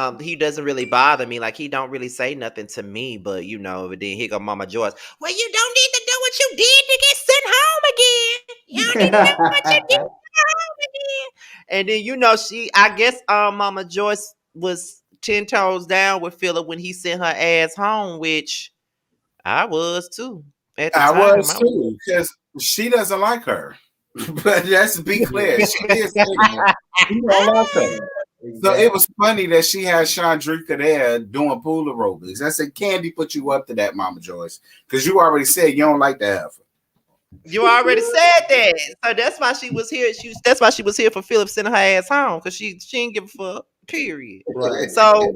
really bother me. Like he don't really say nothing to me, but but then here go Mama Joyce. Well, you don't need to do what you did to get sent home again. You don't need to do what you did home again. And then I guess Mama Joyce was 10 toes down with Philip when he sent her ass home, which I was too at the I time. was I was. too, because she doesn't like her. But let's be clear, she did say that. You don't like her. So Exactly. it was funny that she had Chandrika there doing pool aerobics. I said, Candy put you up to that, Mama Joyce, because you already said you don't like the heifer. You already said that, so that's why she was here. That's why she was here for Philip sending her ass home because she didn't give a fuck. Period. Right. So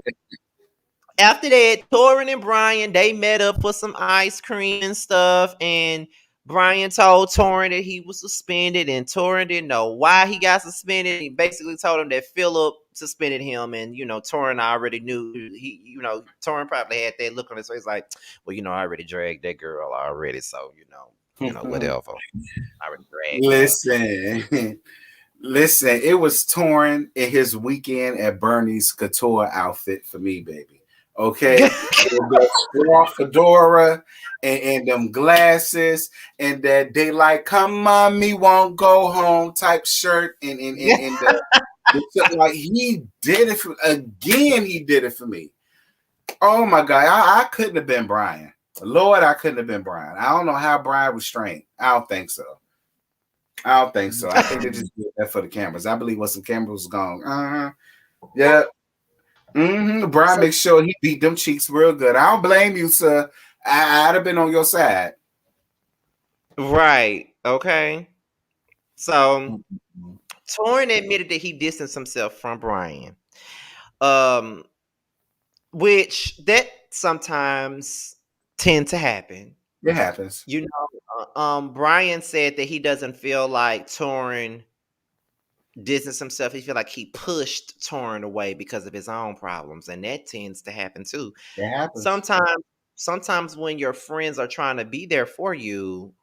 after that, Tauren and Brian they met up for some ice cream and stuff, and Brian told Tauren that he was suspended, and Tauren didn't know why he got suspended. He basically told him that Philip suspended him, and Tauren already knew. Tauren probably had that look on his face, like, well, I already dragged that girl already, so whatever. I already dragged her. Listen, listen, it was Torn in his weekend at Bernie's couture outfit for me, baby. Okay, with that straw fedora and them glasses and that they like, come on, me won't go home type shirt and like he did it for again. He did it for me. Oh my God, I couldn't have been Brian. Lord, I couldn't have been Brian. I don't know how Brian was trained. I don't think so. I don't think so. I think they just did that for the cameras. I believe once the cameras was gone. Yeah. Brian So makes sure he beat them cheeks real good. I don't blame you, sir. I'd have been on your side. right, okay. So Mhm. Torrin admitted that he distanced himself from Brian. Um, which that sometimes tend to happen. It happens. Brian said that he doesn't feel like Torrin distanced himself. He feel like he pushed Torrin away because of his own problems, and that tends to happen too. It happens. Sometimes, sometimes when your friends are trying to be there for you,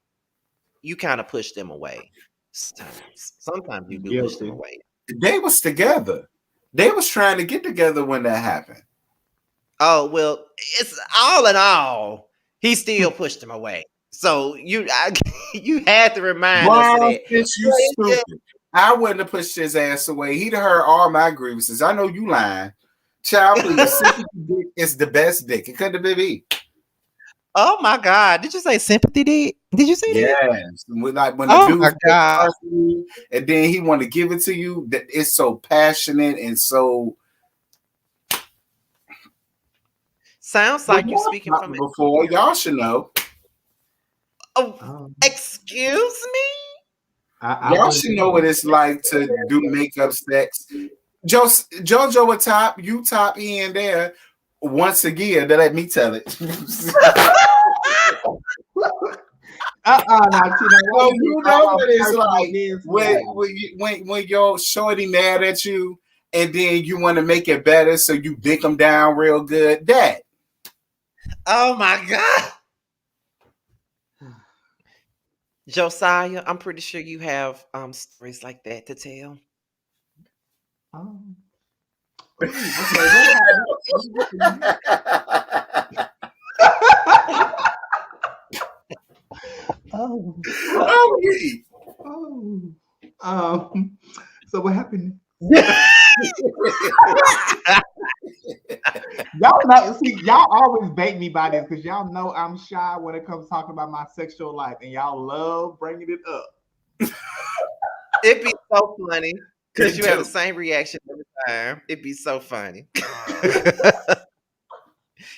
you kind of push them away. Sometimes you do push them Guilty. away. They was together. They was trying to get together when that happened. Oh well, it's all in all, he still pushed him away. So you had to remind us of Wow, that. since you But it's just, stupid. I wouldn't have pushed his ass away. He'd have heard all my grievances. I know you lying. Child, please. Sympathy dick is the best dick. It couldn't have been me. oh my God, did you say sympathy? Did you say that? Yes. When the Oh dude my God. you and then he want to give it to you, that it's so passionate and so Sounds well, like you y'all speaking from talked before. Y'all should know. Oh, Um, excuse me? I Y'all wouldn't should know what it's like to do makeup sex. Jojo a top, you top here and there once a year. Then let me tell it. now, Tina, why So you you get know all what it's personal like against when me? when your shorty mad at you and then you want to make it better, so you dick them down real good. That Oh my God. Josiah, I'm pretty sure you have stories like that to tell. Um, okay, what happened? Oh, oh, we. oh. So what happened? Y'all know, see, y'all always bait me by this because y'all know I'm shy when it comes to talking about my sexual life, and y'all love bringing it up. It'd be so funny because you have the same reaction every time. It'd be so funny.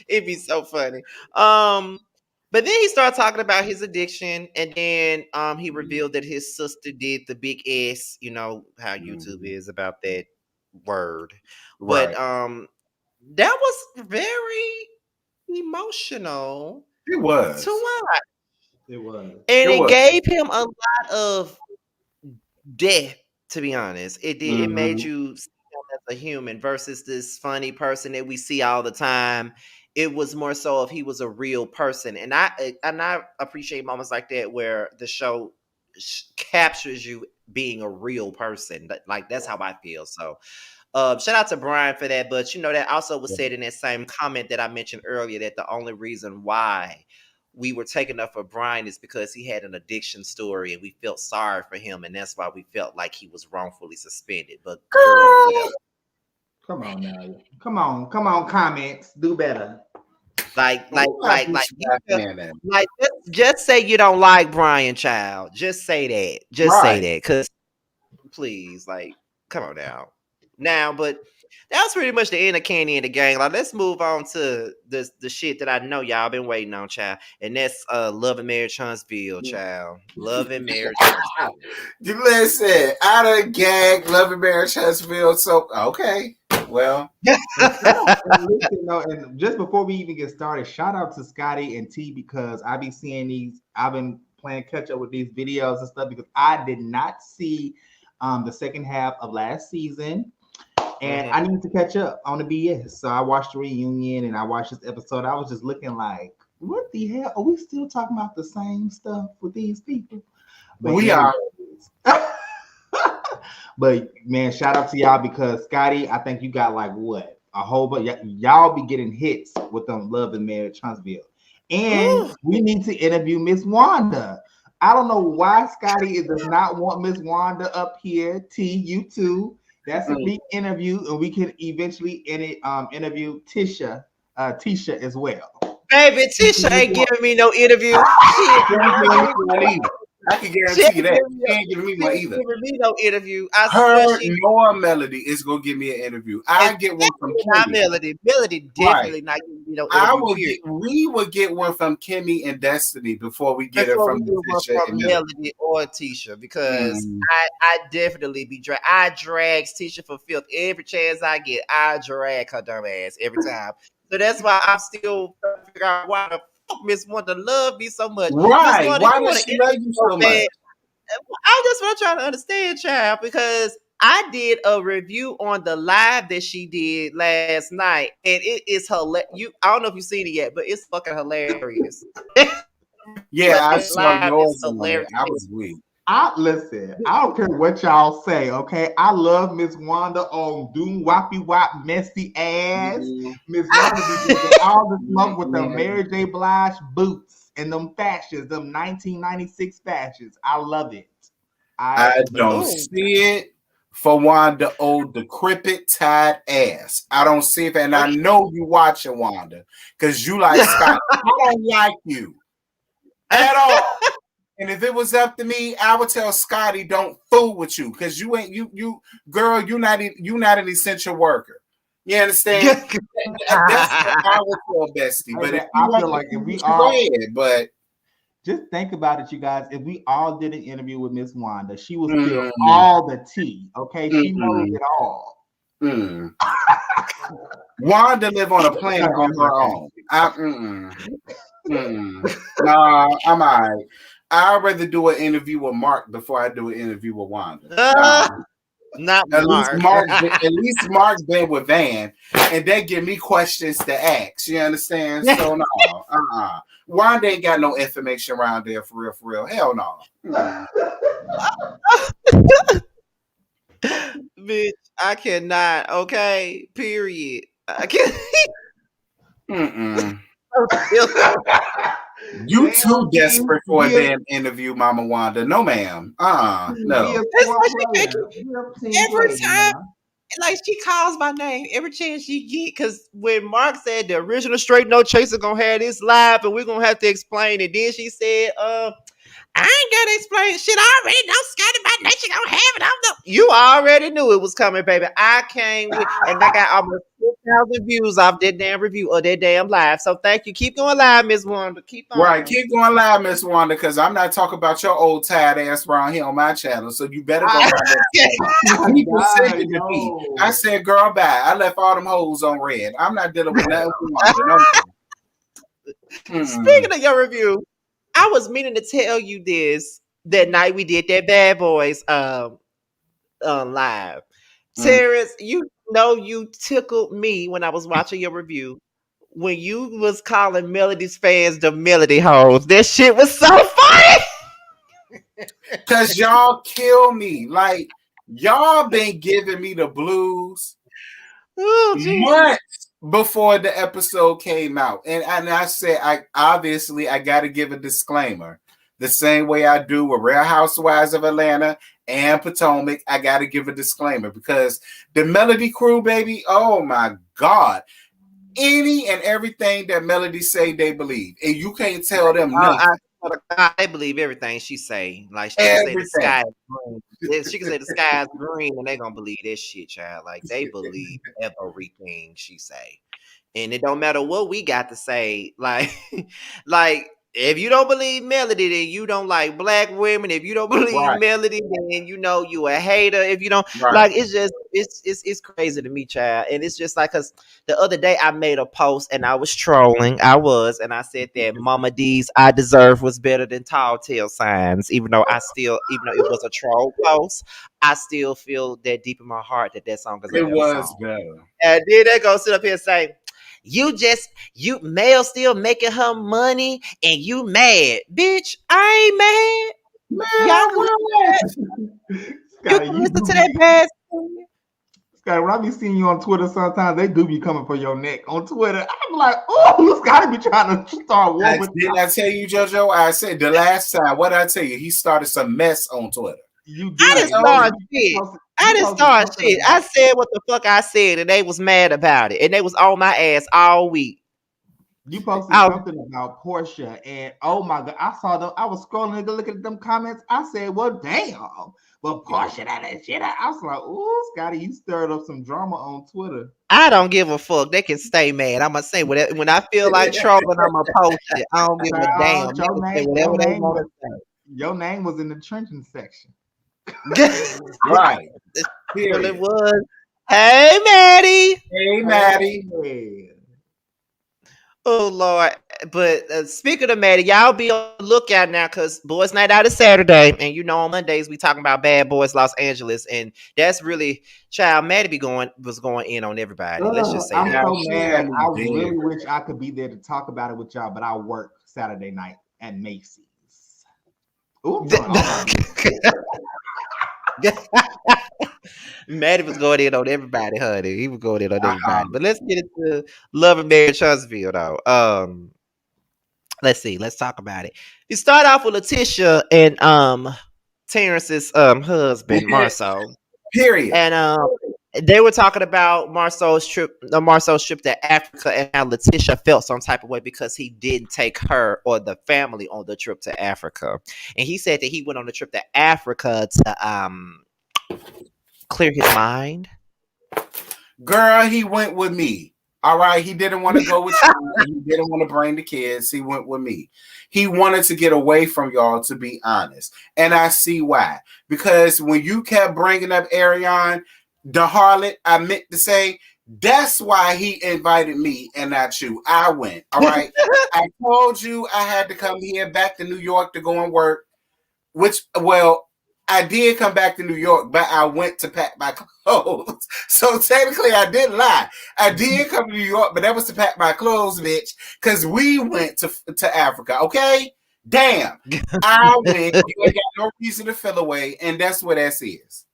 It'd be so funny. But then he started talking about his addiction, and then he revealed that his sister did the big S. You know how YouTube is about that word. But Right. that was very emotional It was. to watch. It was. And It it was. gave him a lot of depth, to be honest. It did. It made Mm-hmm. you see him as a human versus this funny person that we see all the time. It was more so if he was a real person, and I appreciate moments like that where the show captures you being a real person. Like that's how I feel. So shout out to Brian for that. But you know, that also was said in that same comment that I mentioned earlier that the only reason why we were taking up for Brian is because he had an addiction story and we felt sorry for him, and that's why we felt like he was wrongfully suspended. But girl, whatever. Come on now. Come on, comments. Do better. Like, Why you you felt, saying that? like just say you don't like Brian Child. Just say that. Just say Right. that. Cause please, like, come on now. Now, but that was pretty much the end of Candy and the Gang. Like, let's move on to the shit that I know y'all been waiting on, child. And that's Love and Marriage Huntsville, child. Love and Marriage Huntsville. You listen, out of the gag, Love and Marriage Huntsville. So okay. Well. And listen, though, and just before we even get started, shout out to Scotty and T because I be seeing these. I've been playing catch up with these videos and stuff because I did not see the second half of last season, and I need to catch up on the BS. So I watched the reunion and I watched this episode. I was just looking like, what the hell? Are we still talking about the same stuff with these people? But We are. But man, shout out to y'all because Scotty, I think you got like what a whole bunch. Y'all be getting hits with them Love and Marriage Huntsville, and we need to interview Miss Wanda. I don't know why Scotty does not want Miss Wanda up here. T, you too. That's a big interview, and we can eventually interview Tisha as well. Baby, Tisha ain't giving me no interview. I can guarantee you that. She ain't giving me one either. Giving me no interview. I Her swear she nor Melody is gonna give me an interview. I get one from not Kimmy. Melody. Melody definitely not giving me no interview. We will get one from Kimmy and Destiny before we get it from Tisha and Melody or Tisha because I definitely be I drag Tisha for filth every chance I get. I drag her dumb ass every time. So that's why I'm still trying to figure out why the fuck Miss Wanda love me so much. Right? Wanda, why does she love you so much? I just want to try to understand, child, because I did a review on the live that she did last night, and it is hilarious. I don't know if you've seen it yet, but it's fucking hilarious. Yeah, I saw yours. Hilarious. I was weak. Listen, I don't care what y'all say, okay? I love Miss Wanda on Doom Wappy Wop Messy Ass. Miss Wanda be doing all the smoke with the Mary J. Blige boots and them fashions, them 1996 fashions. I love it. I don't see it for Wanda old decrepit tied ass. I don't see it, and I know you watching Wanda because you like Scott. I don't like you at all. And if it was up to me, I would tell Scotty, don't fool with you because you ain't you girl, you're not an essential worker. You understand? That's what I would tell Bestie. But I feel like if we all go ahead, but just think about it, you guys. If we all did an interview with Miss Wanda, she would spill all the tea. Okay, she knows it all. Wanda live on a planet on her own. Nah, I'm all right. I'd rather do an interview with Mark before I do an interview with Wanda. Not at Mark. least Mark's been with Van, and they give me questions to ask. You understand? So no, Wanda ain't got no information around there for real. Hell no. Bitch, I cannot. Okay, period. I can't. You too Damn, King, desperate for a damn interview, Mama Wanda. No, ma'am. be No. a It's squad like she player. make it Be a team every player time. now. Like she calls my name every chance she get. Cause when Mark said the original Straight No Chaser gonna have this live and we're gonna have to explain it, then she said, I ain't gotta explain shit. I already know Scotty by nature gonna have it. You already knew it was coming, baby. I came with, and I got almost 4,000 views off that damn review or that damn live. So thank you. Keep going live, Miss Wanda. Keep Right, on. keep going live, Miss Wanda, because I'm not talking about your old tired ass around here on my channel. So you better go find that. Oh my People said God, it to me. I yo. said, girl, bye. I left all them hoes on red. I'm not dealing with nothing with Wanda. No. Speaking of your review, I was meaning to tell you this that night we did that Bad Boys live. Mm. Terrence, you know you tickled me when I was watching your review when you was calling Melody's fans the Melody hoes. That shit was so funny. Cause y'all kill me. Like y'all been giving me the blues Oh Jesus! months before the episode came out. And I said I gotta give a disclaimer. The same way I do with Real Housewives of Atlanta and Potomac, I gotta give a disclaimer because the Melody crew, baby, oh my God. Any and everything that Melody say they believe. And you can't tell them nothing. I believe everything she say. Like she can say the Everything. sky is green. Yeah, she can say the sky is green, and they gonna believe that shit, child. Like they believe everything she say. And it don't matter what we got to say. Like, like if you don't believe Melody, then you don't like black women. If you don't believe Right, Melody, then you know you a hater. If you don't right. like, it's just it's crazy to me, child. And it's just like cause the other day I made a post and I was trolling. And I said that Mama D's I Deserve was better than Tall Tale Signs. Even though it was a troll post, I still feel that deep in my heart that that song is a It better was song. better. And then they go sit up here and say, you Mel still making her money and you mad. Bitch, I ain't mad. Y'all Man, can listen to what? that. You Scotty, can you listen do to be that bad song. Scotty, when I be seeing you on Twitter, sometimes they do be coming for your neck on Twitter. I'm like, oh, Scotty be trying to start war with Didn't I tell you, JoJo? I said the last time, what did I tell you? He started some mess on Twitter. you I did. didn't Like, You oh, start did. shit. I You didn't posted start something shit. I about said what the fuck I said and they was mad about it. And they was on my ass all week. you posted I was, something about Portia, and oh my God, I saw them. I was scrolling to look at them comments. I said, well, damn. But Portia, that shit. I was like, ooh, Scotty, you stirred up some drama on Twitter. I don't give a fuck. They can stay mad. I'ma say whatever when I feel like trolling, I'ma post it. I don't give a damn. They can say whatever they want Your name was in the trenching section. to say. right. Well, it Period. was. Hey, Maddie. Hey, Maddie. Hey. Oh Lord. But speaking of Maddie, y'all be on the lookout now because Boys Night Out is Saturday, and you know on Mondays we talking about Bad Boys Los Angeles, and that's really child Maddie was going in on everybody. Let's just say I'm that. Now, so she mad. had me I dead. really wish I could be there to talk about it with y'all, but I work Saturday night at Macy's. Ooh, I'm telling all my Maddie was going in on everybody, honey. He was going in on Uh-uh. everybody. But let's get into Love and Marriage Huntsville, though. Let's see. Let's talk about it. You start off with Letitia and Terrence's husband, Marceau. Period. And they were talking about Marceau's trip to Africa and how Letitia felt some type of way because he didn't take her or the family on the trip to Africa. And he said that he went on the trip to Africa to clear his mind. Girl, he went with me. All right. He didn't want to go with you. He didn't want to bring the kids. He went with me. He wanted to get away from y'all, to be honest. And I see why. Because when you kept bringing up Ariane, the harlot, I meant to say, that's why he invited me and not you. I went. All right. I told you I had to come here back to New York to go and work, which, well, I did come back to New York, but I went to pack my clothes. So technically, I didn't lie. I did come to New York, but that was to pack my clothes, bitch, because we went to Africa, okay? Damn. I went. You ain't got no reason to feel away, and that's what that is.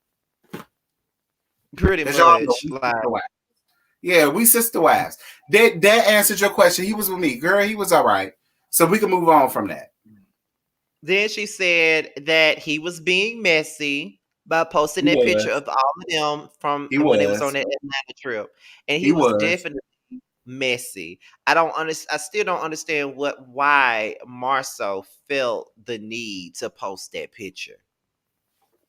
Pretty Because y'all know much. we Like sister wives. Yeah, we sister wives. That answered your question. He was with me. Girl, he was all right. So we can move on from that. Then she said that he was being messy by posting He that picture was. of all of them from He when they was on was. that Atlanta trip, and He he was was. definitely messy. I still don't understand why Marceau felt the need to post that picture.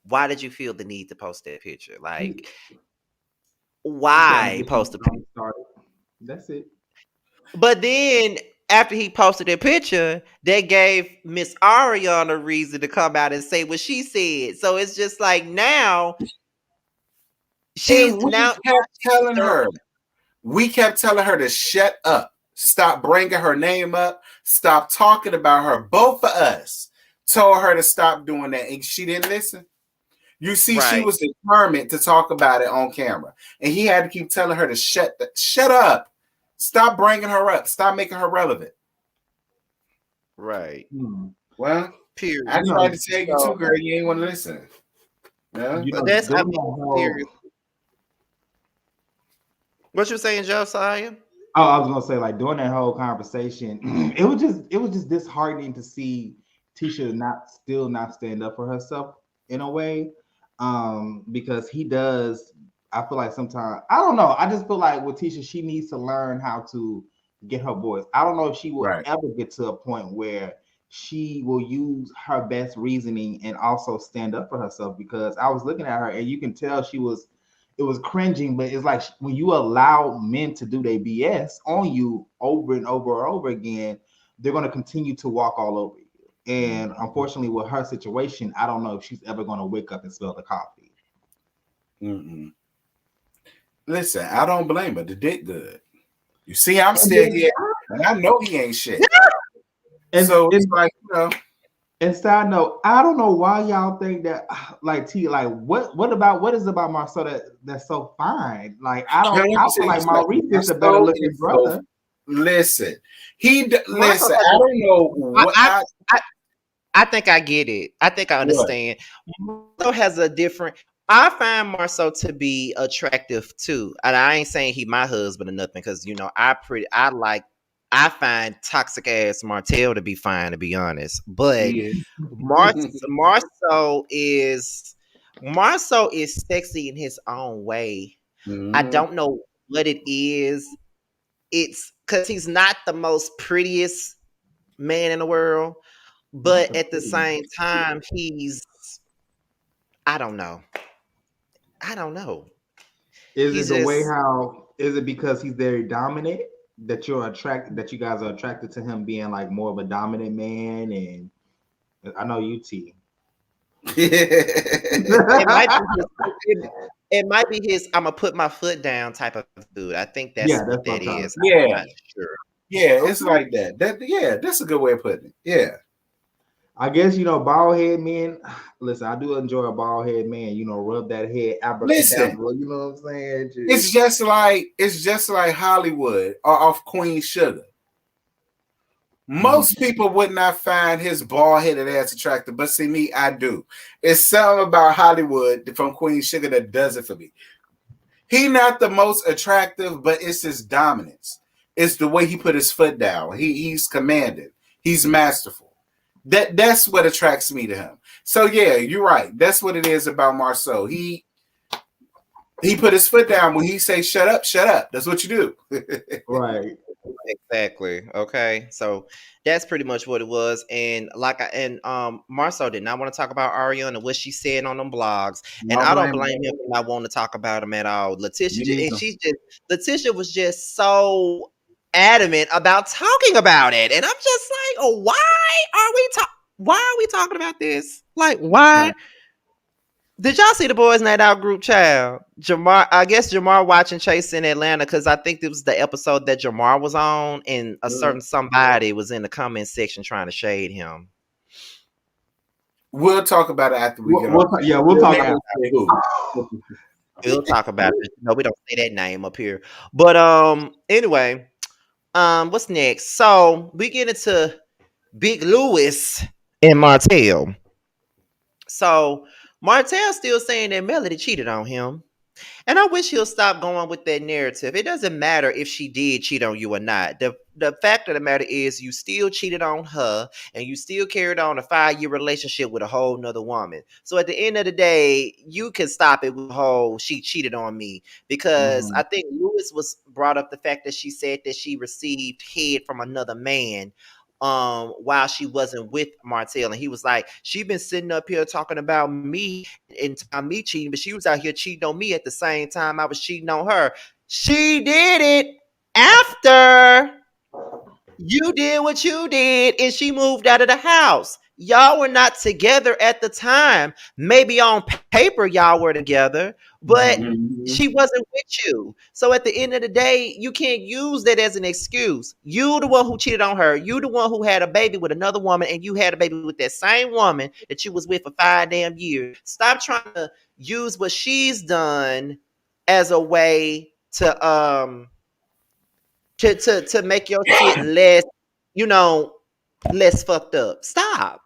Why did you feel the need to post that picture? Like, He's trying to why get some post a picture? drama started. That's it. But then after he posted that picture, that gave Miss Ariana a reason to come out and say what she said. So it's just like now And she's we now kept telling so her, to shut up, stop bringing her name up, stop talking about her. Both of us told her to stop doing that, and she didn't listen. You see, she right, was determined to talk about it on camera, and he had to keep telling her to shut up, stop bringing her up, stop making her relevant. right. Well, Period. I You tried know, to tell you too, so girl. You ain't want to listen. Yeah. you But know, that's I during mean, that period. whole What you saying, Josiah? oh, I was gonna say, like during that whole conversation, it was just disheartening to see Tisha not stand up for herself in a way. Because he does, I feel like sometimes I don't know. I just feel like with Tisha, she needs to learn how to get her voice. I don't know if she will Right. ever get to a point where she will use her best reasoning and also stand up for herself, because I was looking at her and you can tell it was cringing, but it's like when you allow men to do their BS on you over and over and over again, they're going to continue to walk all over you. And unfortunately, with her situation, I don't know if she's ever going to wake up and smell the coffee. Mm-mm. Listen, I don't blame her. The dick good. You see, I'm And still then, here, and I know he ain't shit. and, So it's and like, And side note, I don't know why y'all think that like T like what is about Marceau that's so fine? Like let me I tell feel you like something. Maurice is the better Marceau looking is so. brother. Listen, Marceau listen. has I a don't know what I I think I get it. I think I what. understand. Marceau has a different. I find Marceau to be attractive too, and I ain't saying he my husband or nothing, because I find toxic ass Martell to be fine, to be honest. But He is. Mar- Marceau is Marceau is sexy in his own way. I Mhm. don't know what it is. It's because he's not the most prettiest man in the world, Not but the at the pretty. same time, he's I don't know. I don't know. Is it He's the way just how is it because he's very dominant that you're attracted that you guys are attracted to him being like more of a dominant man? And I know you T. it might be his it might be his I'm gonna put my foot down type of dude. I think that's Yeah, what that's what I'm that trying to is. say. I'm Yeah, not sure. yeah. It's Okay. like that. Yeah, that's a good way of putting it. Yeah. I guess bald head men. Listen, I do enjoy a bald head man. Rub that head, Listen, abracadabra. You know what I'm saying? it's just like Hollywood or off Queen Sugar. Mhm. Most people would not find his bald headed ass attractive, but see me, I do. It's something about Hollywood from Queen Sugar that does it for me. He not the most attractive, but it's his dominance. It's the way he put his foot down. He's commanding. He's masterful. That's what attracts me to him. So yeah, you're right. That's what it is about Marceau. He put his foot down when he say shut up, shut up. That's what you do. Right. Exactly. Okay. So that's pretty much what it was. And Marceau did not want to talk about Ariana and what she said on them blogs. And No I don't blame. blame him for not wanting to talk about him at all. Me neither. Letitia was just so adamant about talking about it. And I'm just like, oh, why are we talking about this? Like, why? Right. Did y'all see the Boys Night Out group child? I guess Jamar watching Chase in Atlanta, because I think it was the episode that Jamar was on, and a certain somebody was in the comment section trying to shade him. We'll talk about it after we get off. We'll We're talk not about. gonna say who. We'll talk about it. No, we don't say that name up here. But anyway, what's next? So we get into Big Louis and Martell. So Martell still saying that Melody cheated on him. And I wish he'll stop going with that narrative. It doesn't matter if she did cheat on you or not. The fact of the matter is you still cheated on her and you still carried on a 5-year relationship with a whole nother woman. So at the end of the day, you can stop it with the whole she cheated on me. Because I think Lewis was brought up the fact that she said that she received head from another man while she wasn't with Martell, and he was like, she been sitting up here talking about me and me cheating, but she was out here cheating on me at the same time I was cheating on her. She did it after you did what you did and she moved out of the house. Y'all were not together at the time. Maybe on paper y'all were together, but she wasn't with you. So at the end of the day, you can't use that as an excuse. You the one who cheated on her. You the one who had a baby with another woman, and you had a baby with that same woman that you was with for 5 damn years. Stop trying to use what she's done as a way to make your shit less, you know, less fucked up. Stop.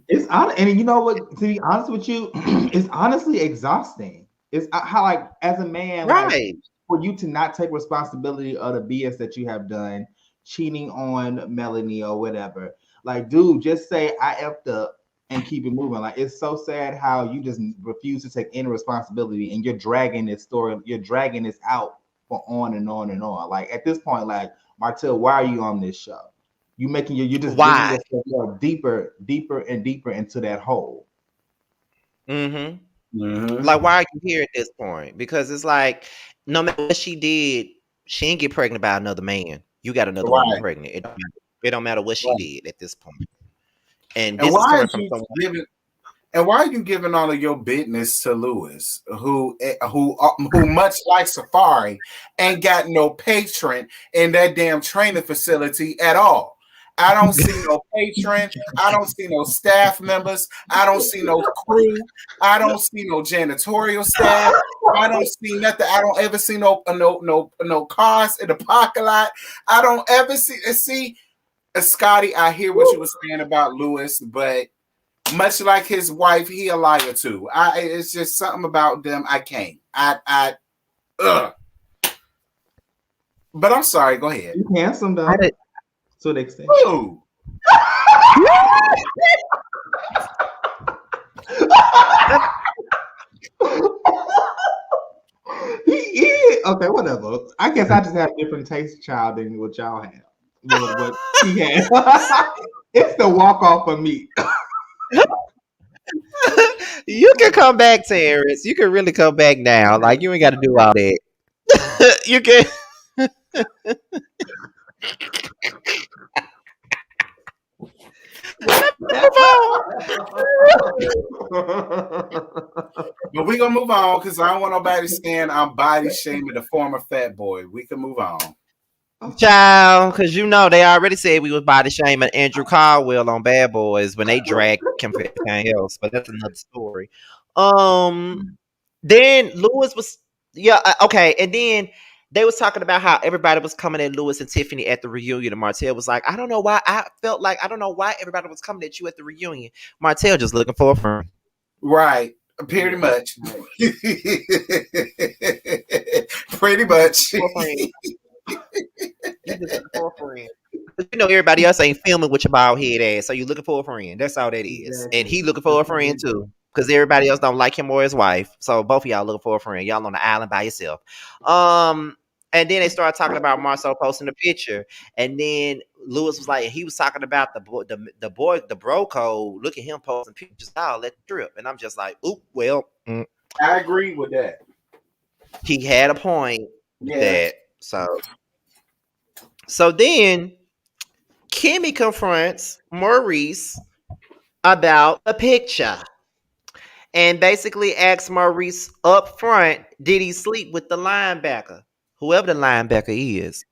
It's and you know what? To be honest with you, it's honestly exhausting. It's how, like, as a man, like, Right. for you to not take responsibility of the BS that you have done, cheating on Melanie or whatever. Like, dude, just say I effed up and keep it moving. Like, it's so sad how you just refuse to take any responsibility and you're dragging this story, you're dragging this out for on and on and on. Like, at this point, like, Martell, why are you on this show? You're just digging Why? yourself deeper and deeper into that hole. Like, why are you here at this point? Because it's like, no matter what she did, she ain't get pregnant by another man. You got another woman pregnant. It don't matter what she did at this point. And And this is why coming are from you someone. giving? And why are you giving all of your business to Lewis, who much like Safari, ain't got no patron in that damn training facility at all? I don't see no patron. I don't see no staff members. I don't see no crew. I don't see no janitorial staff. I don't see nothing. I don't ever see no cars in the parking lot. I don't ever see Scotty. I hear what you were saying about Lewis, but much like his wife, he a liar too. It's just something about them I can't. But I'm sorry. Go ahead. You handsome though. To the extent. Ooh. He is okay. Whatever. I guess I just have different taste, child, than what y'all have. What he has. It's the walk off for me. You can come back, Terrence. You can really come back now. Like, you ain't got to do all that. You can. But we gonna move on because I don't want nobody saying I'm body shaming the former fat boy. We can move on. Child, because you know they already said we was body shaming Andrew Caldwell on Bad Boys when they dragged him for everything else, but that's another story. Then Lewis was okay, and then they was talking about how everybody was coming at Lewis and Tiffany at the reunion, and Martell was like, I don't know why everybody was coming at you at the reunion. Martell just looking for a friend. Right. Pretty much. Pretty much. You know everybody else ain't filming with your bald head ass, so you looking for a friend. That's all that is. Exactly. And he looking for a friend too, because everybody else don't like him or his wife. So both of y'all looking for a friend. Y'all on the island by yourself. And then they started talking about Marceau posting a picture, and then Lewis was like, he was talking about the bro code. Look at him posting pictures. Oh, let the trip. And I'm just like, oop, well, I agree with that. He had a point with that. So then Kimmy confronts Maurice about a picture and basically asks Maurice up front, did he sleep with the linebacker? Whoever the linebacker is.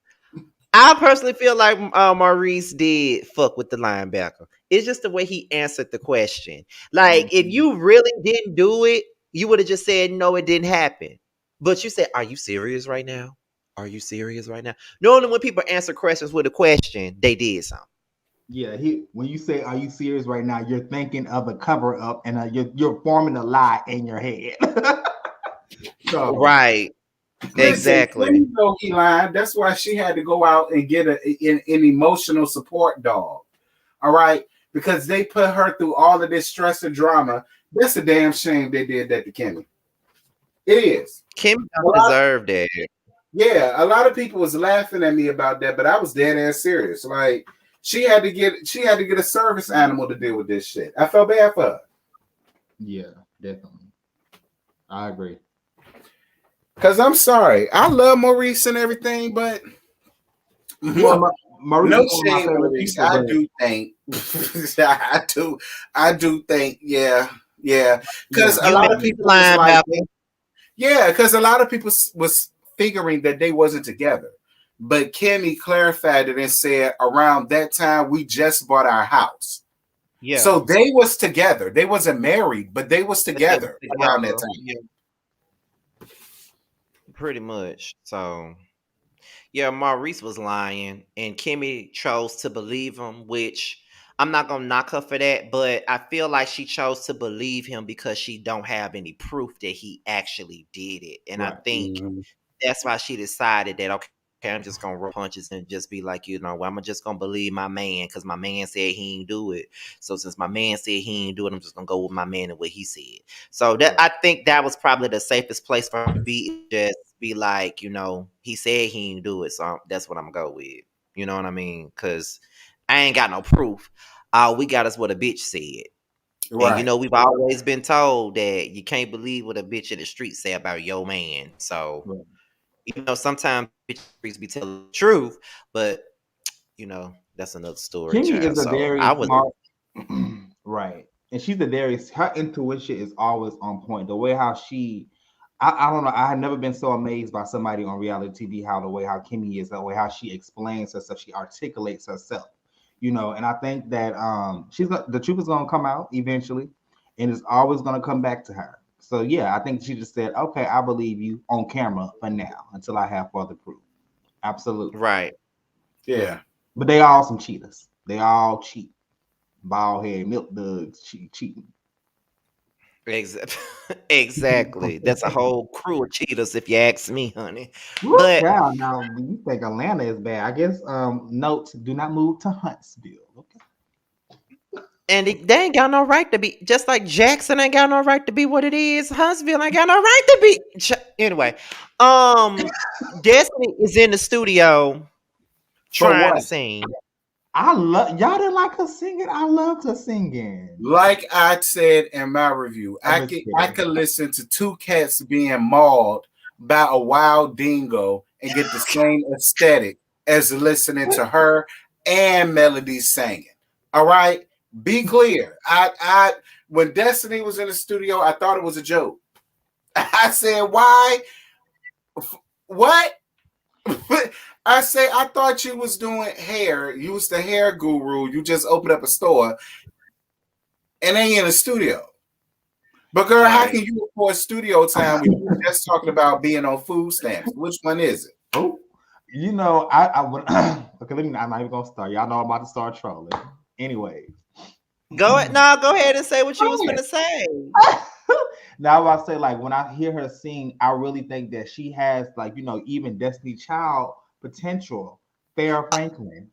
I personally feel like Maurice did fuck with the linebacker. It's just the way he answered the question. Like, if you really didn't do it, you would have just said, no, it didn't happen. But you said, are you serious right now? Are you serious right now? Normally when people answer questions with a question, they did something. Yeah, when you say, are you serious right now, you're thinking of a cover up and you're forming a lie in your head. So Right. Listen, Exactly. Kimmy know he lying. That's why she had to go out and get an emotional support dog. All right, because they put her through all of this stress and drama. That's a damn shame they did that to Kimmy. It is. Kim A don't lot, deserve that. yeah, a lot of people was laughing at me about that, but I was dead ass serious. Like she had to get a service animal to deal with this shit. I felt bad for her. yeah, definitely. I agree. Cause I'm sorry, I love Maurice and everything, but Yeah, Maurice no is one of my shame, favorite Maurice. people, I but do think, I do think, yeah, yeah. Because yeah, a You lot made of me people was blind, like, Malcolm. yeah, because a lot of people was figuring that they wasn't together. But Kimmy clarified it and said around that time we just bought our house. Yeah. So they was together. They wasn't married, but they was But they was together around that together. time. Yeah. Pretty much. So yeah, Maurice was lying, and Kimmy chose to believe him, which I'm not gonna knock her for that, but I feel like she chose to believe him because she don't have any proof that he actually did it. And I right. think Mhm. that's why she decided that okay, I'm just gonna roll punches and just be like, well, I'm just gonna believe my man because my man said he ain't do it. So since my man said he ain't do it, I'm just gonna go with my man and what he said. So that Right. I think that was probably the safest place for her to be. Just be like, he said he ain't do it, so that's what I'm gonna go with. You know what I mean? Because I ain't got no proof. All we got is what a bitch said. And Right. we've always been told that you can't believe what a bitch in the street say about your man. So Right. sometimes bitches be telling the truth, but that's another story, Kimmy child. is a So very I was smart, right? And she's a very her intuition is always on point. The way how I don't know. I had never been so amazed by somebody on reality TV. How the way how Kimmy is, the way how she explains herself, she articulates herself. And I think that the truth is gonna come out eventually, and it's always gonna come back to her. So yeah, I think she just said, "Okay, I believe you on camera for now until I have further proof." Absolutely. right. Yeah. But they all some cheaters. They all cheat. Bald head milk duds cheating. Exactly. Exactly. That's a whole crew of cheaters, if you ask me, honey. Woo, But child. Now you think Atlanta is bad? I guess. Note: do not move to Huntsville. Okay. they ain't got no right to be. Just like Jackson ain't got no right to be what it is. Huntsville ain't got no right to be. Anyway, Destiny is in the studio For trying to what? sing. I love y'all. Didn't like her singing. I loved her singing. Like I said in my review, I'm I just could I kidding. could listen to two cats being mauled by a wild dingo and get the same aesthetic as listening to her and Melody singing. All right, be clear. I when Destiny was in the studio, I thought it was a joke. I said, "Why? What?" I say, I thought you was doing hair. You was the hair guru. You just opened up a store and ain't in a studio. But girl, how Right. can you afford studio time when you were just talking about being on food stamps? Which one is it? Oh, I would. Okay, let me. I'm not even gonna start. Y'all know I'm about to start trolling. Anyways. Go ahead and say what you was finna say. Now I say like when I hear her sing, I really think that she has like even Destiny Child potential. Farrah Franklin.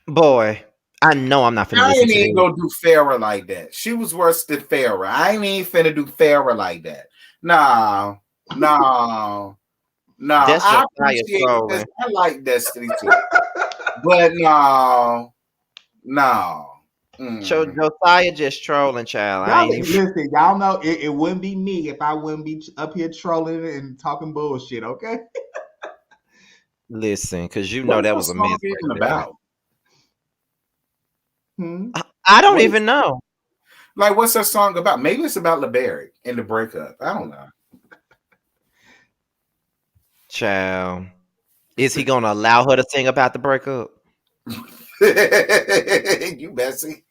Boy, I know I'm not finna I listen ain't to even that. gonna do Farrah like that. She was worse than Farrah. I ain't even finna do Farrah like that. No, no, no. That's I Josiah appreciate this. trolling. I like Destiny too. But no, no. Mm. Josiah just trolling, child. I Y'all ain't even listen. Y'all know it wouldn't be me if I wouldn't be up here trolling and talking bullshit. Okay. listen, because What is that that was a song mess even right there. about? Hmm. I don't What is even know, like what's that song about? Maybe it's about LeBerry and the breakup. I don't know. child. Is he gonna allow her to sing about the breakup? You messy.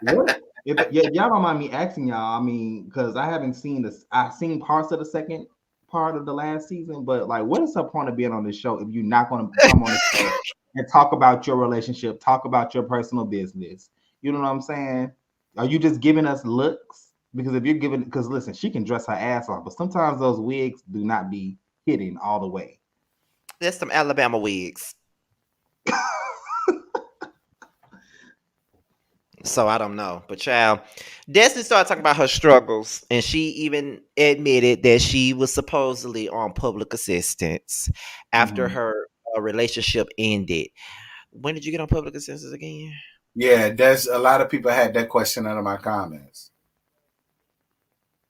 What? Yeah, y'all don't mind me asking y'all. I mean, because I haven't seen this. I've seen parts of the second part of the last season, but like, what is the point of being on this show if you're not going to come on the show and talk about your relationship, talk about your personal business? You know what I'm saying? Are you just giving us looks? Because if you're giving, because listen, she can dress her ass off, but sometimes those wigs do not be hitting all the way. There's some Alabama wigs. So I don't know. But child, Destiny started talking about her struggles, and she even admitted that she was supposedly on public assistance after Mhm. her relationship ended. When did you get on public assistance again? Yeah, there's a lot of people had that question under my comments.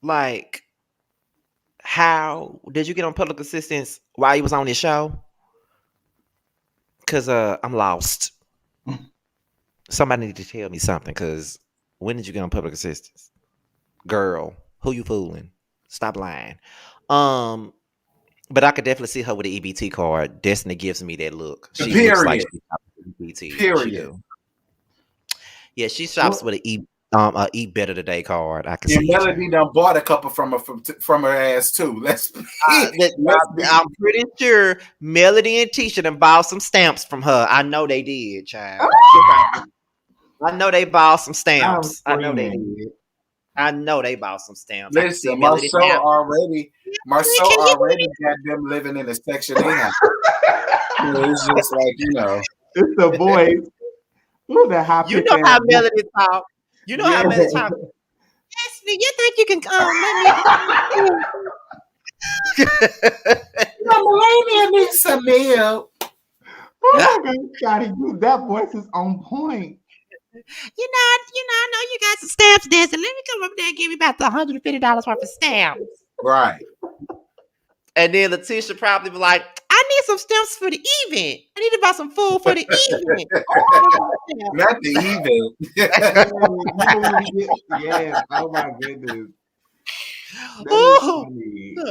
Like, how did you get on public assistance while you was on this show? Cause I'm lost. Somebody need to tell me something. Cause when did you get on public assistance, girl? Who you fooling? Stop lying. Um, but I could definitely see her with an EBT card. Destiny gives me that look. She looks like Period. she shops with EBT. She Period. do. Yeah, she shops Well, with a Eat Better Today card. I can And see it, Melody child. done bought a couple from her ass too. Let's be I'm pretty sure Melody and Tisha done bought some stamps from her. I know they did, child. I know they bought some I'm stamps. I know they screaming. did. I know they bought some stamps. I can see listen. Melody now. Marceau Can you already got them living in the section they have. So it's just like It's the voice. Who the happy you know fan? how Melody talk. You know how Yeah. Melody talk. Destiny, you think you can Melania needs some milk. Oh my God, Scotty, dude, that voice is on point. I know you got some stamps, Destiny. Let me come up there and give you about the $150 worth of stamps. Right. And then Letitia probably be like, I need some stamps for the event. I need to buy some food for the event. Not the evil. Yeah, you know when we get, yes. Oh my goodness, that is Ooh. funny.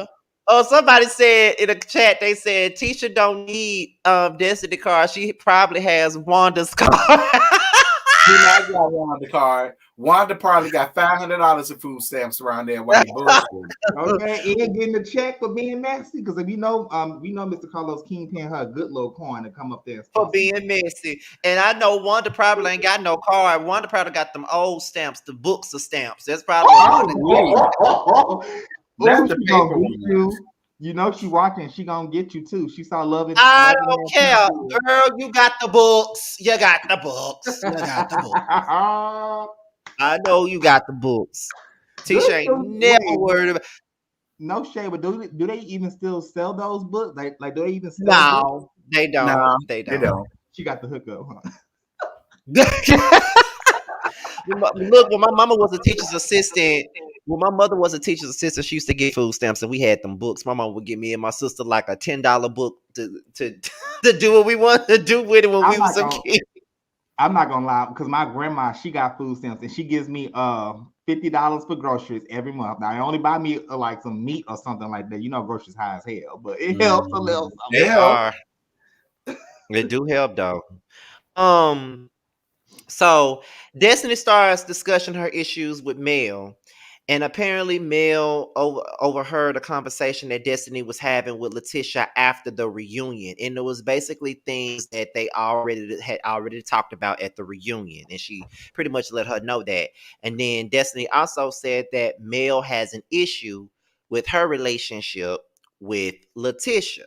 Oh, somebody said in the chat, they said Tisha don't need Destiny card. She probably has Wanda's card. He not got Wanda card. Wanda probably got $500 of food stamps around there while he bullshit. Okay, and getting the check for being messy because if we know Mr. Carlos King paying her a good little coin to come up there and For sponsor. being messy. And I know Wanda probably ain't got no card. Wanda probably got them old stamps, the books of stamps. That's probably what Wanda got. Not Oh, the she paper gonna get one. you. You know she watching. She gonna get you too. She saw I Love don't and care. Girl, you got the books. You got the books. You got the books. I know you got the books. Tisha ain't never Wait, worried about. no shade, but do they even still sell those books? Like do they even sell books? No, they don't. No, They they don't. don't. She got the hookup, huh? Look, when my mama was a teacher's assistant, when my mother was a teacher's assistant, she used to get food stamps, and we had them books. My mom would give me and my sister like a $10 book to to do what we wanted to do with it when I'm we was not some gonna kids. I'm not gonna lie, because my grandma she got food stamps and she gives me $50 for groceries every month. Now I only buy me like some meat or something like that. You know groceries high as hell, but it helps a little They They something. help. are. They do help though. Um. So Destiny starts discussing her issues with Mel, and apparently Mel overheard a conversation that Destiny was having with Letitia after the reunion, and it was basically things that they already talked about at the reunion, and she pretty much let her know that. And then Destiny also said that Mel has an issue with her relationship with Letitia.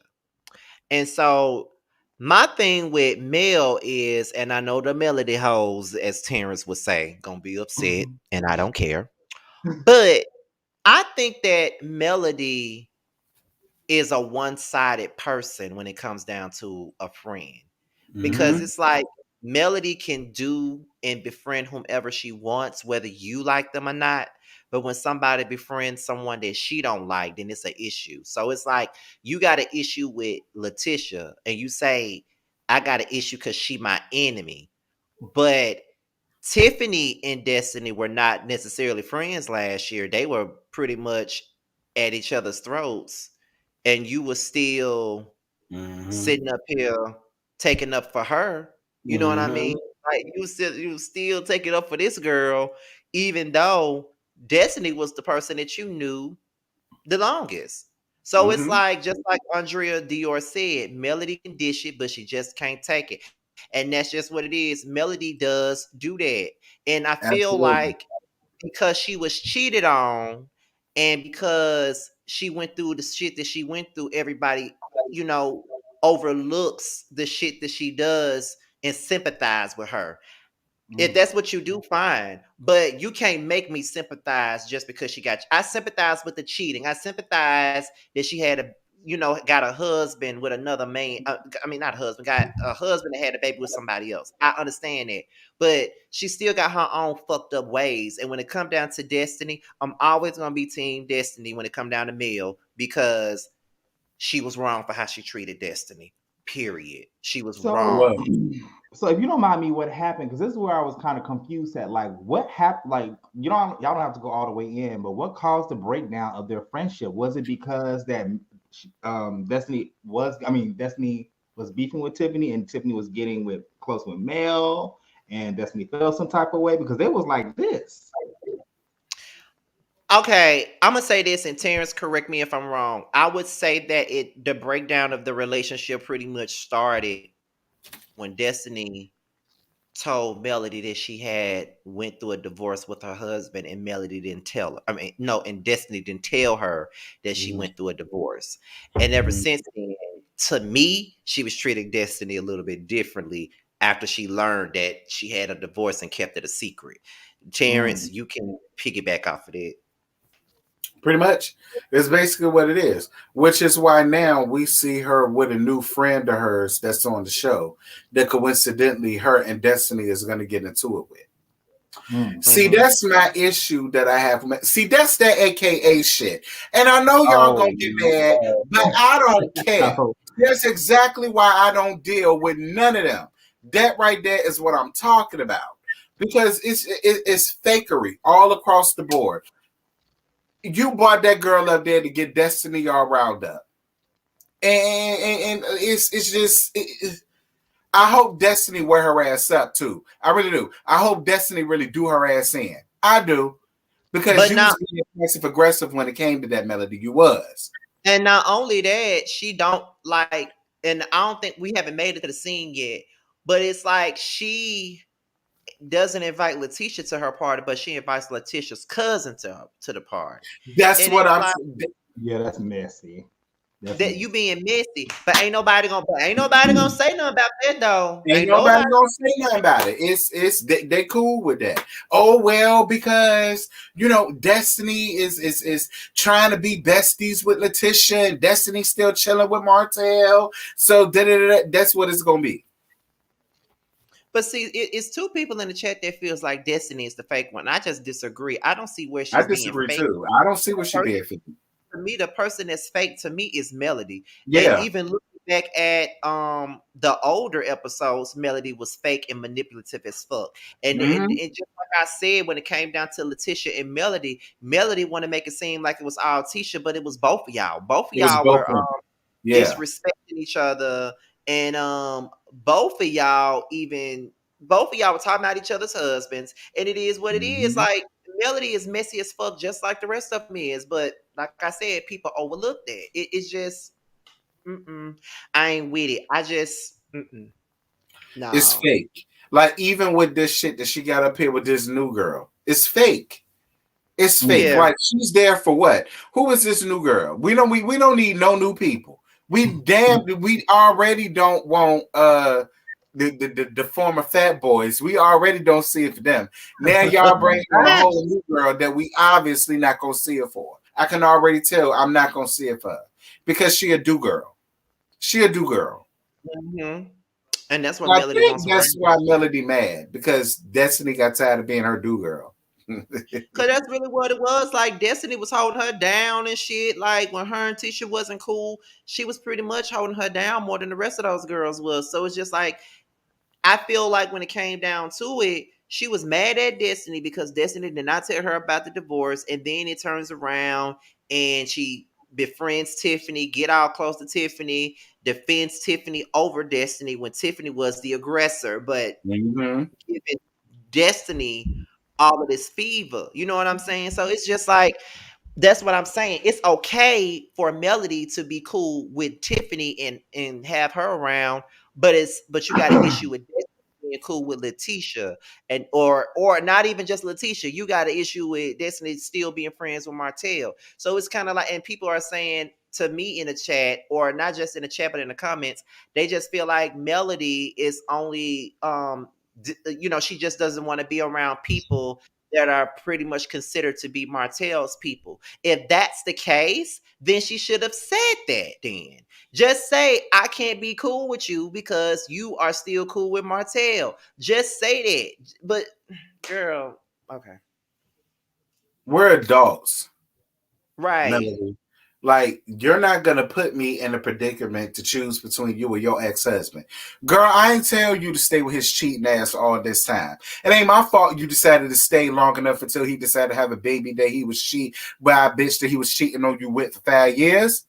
And so my thing with Mel is, and I know the melody hoes, as Terrence would say, gonna be upset, and I don't care. But I think that Melody is a one-sided person when it comes down to a friend. Because Mm-hmm. it's like Melody can do and befriend whomever she wants, whether you like them or not. But when somebody befriends someone that she don't like, then it's an issue. So it's like you got an issue with Letitia, and you say, I got an issue because she my enemy. But Tiffany and Destiny were not necessarily friends last year. They were pretty much at each other's throats. And you were still Mm-hmm. sitting up here taking up for her. You know what I Mm-hmm. mean? Like you still taking up for this girl, even though Destiny was the person that you knew the longest. So it's Mm-hmm. like just like Andrea Dior said, Melody can dish it, but she just can't take it. And that's just what it is. Melody does do that. And I feel Absolutely. like because she was cheated on and because she went through the shit that she went through, everybody, you know, overlooks the shit that she does and sympathize with her. If that's what you do, fine. But you can't make me sympathize just because she got. I sympathize with the cheating. I sympathize that she had a, got a husband with another man. I mean, not a husband. Got a husband that had a baby with somebody else. I understand that, but she still got her own fucked up ways. And when it come down to Destiny, I'm always gonna be Team Destiny when it come down to Mill because she was wrong for how she treated Destiny. Period. She was So, wrong. so if you don't mind me, what happened? Because this is where I was kind of confused at. Like, what happened? Like, y'all don't have to go all the way in, but what caused the breakdown of their friendship? Was it because that Destiny was beefing with Tiffany, and Tiffany was getting with close with Mel, and Destiny felt some type of way because it was like this. Okay, I'm gonna say this, and Terrence, correct me if I'm wrong. I would say that the breakdown of the relationship pretty much started when Destiny told Melody that she had went through a divorce with her husband, and Melody didn't tell her. I mean, no, and Destiny didn't tell her that she went through a divorce. And ever since then, to me, she was treating Destiny a little bit differently after she learned that she had a divorce and kept it a secret. Terrence, you can piggyback off of that. Pretty much, it's basically what it is. Which is why now we see her with a new friend of hers that's on the show that coincidentally her and Destiny is going to get into it with. See, that's my issue that I have. See, that's that AKA shit. And I know y'all gonna get mad, but I don't care. That's exactly why I don't deal with none of them. That right there is what I'm talking about. Because it's fakery all across the board. You brought that girl up there to get Destiny all riled up. And it's just I hope Destiny wear her ass up too. I really do. I hope Destiny really do her ass in. I do. Because you was being passive aggressive when it came to that Melody. You was. And not only that, she don't like, and I don't think we haven't made it to the scene yet, but it's like she doesn't invite Letitia to her party, but she invites Letitia's cousin to the party. That's and what I'm like, yeah, that's messy. That you being messy, but ain't nobody gonna say nothing about that though. Ain't nobody gonna say nothing about it. It's they cool with that. Oh well, because Destiny is trying to be besties with Letitia, and Destiny's still chilling with Martell. So that's what it's gonna be. But see, it's two people in the chat that feels like Destiny is the fake one. I just disagree. I don't see where she's being fake. Too. I don't see where she's being fake. To me, the person that's fake to me is Melody. Yeah. And even looking back at the older episodes, Melody was fake and manipulative as fuck. And just like I said, when it came down to Letitia and Melody want to make it seem like it was all Tisha, but it was both of y'all. Both of y'all were disrespecting each other, and both of y'all were talking about each other's husbands, and it is what it is. Like, Melody is messy as fuck, just like the rest of them is. But like I said, people overlook that. It's just, I ain't with it. I just, no. It's fake. Like, even with this shit that she got up here with this new girl, it's fake. It's fake. Yeah. Like, she's there for what? Who is this new girl? We don't need no new people. We already don't want the former fat boys. We already don't see it for them. Now y'all bring on a whole new girl that we obviously not gonna see it for. I can already tell I'm not gonna see it for her because she a do girl. She a do girl. And that's what Melody wants. That's why Melody mad, because Destiny got tired of being her do girl. Cause that's really what it was. Like, Destiny was holding her down and shit. Like, when her and Tisha wasn't cool, she was pretty much holding her down more than the rest of those girls was. So it's just like, I feel like when it came down to it, she was mad at Destiny because Destiny did not tell her about the divorce. And then it turns around and she befriends Tiffany, get all close to Tiffany, defends Tiffany over Destiny when Tiffany was the aggressor, but giving Destiny all of this fever. You know what I'm saying? So it's just like, that's what I'm saying. It's okay for Melody to be cool with Tiffany and have her around, but you got an issue with Destiny being cool with Letitia, and or not even just Letitia. You got an issue with Destiny still being friends with Martell. So it's kind of like, and people are saying to me in the chat, or not just in the chat, but in the comments, they just feel like Melody is only she just doesn't want to be around people that are pretty much considered to be Martell's people. If that's the case, then she should have said that then. Just say, I can't be cool with you because you are still cool with Martell. Just say that. But, girl, okay. We're adults, Right. Melody. Like, you're not gonna put me in a predicament to choose between you or your ex-husband. Girl, I ain't tell you to stay with his cheating ass all this time. It ain't my fault you decided to stay long enough until he decided to have a baby that he was cheating by a bitch that he was cheating on you with for 5 years.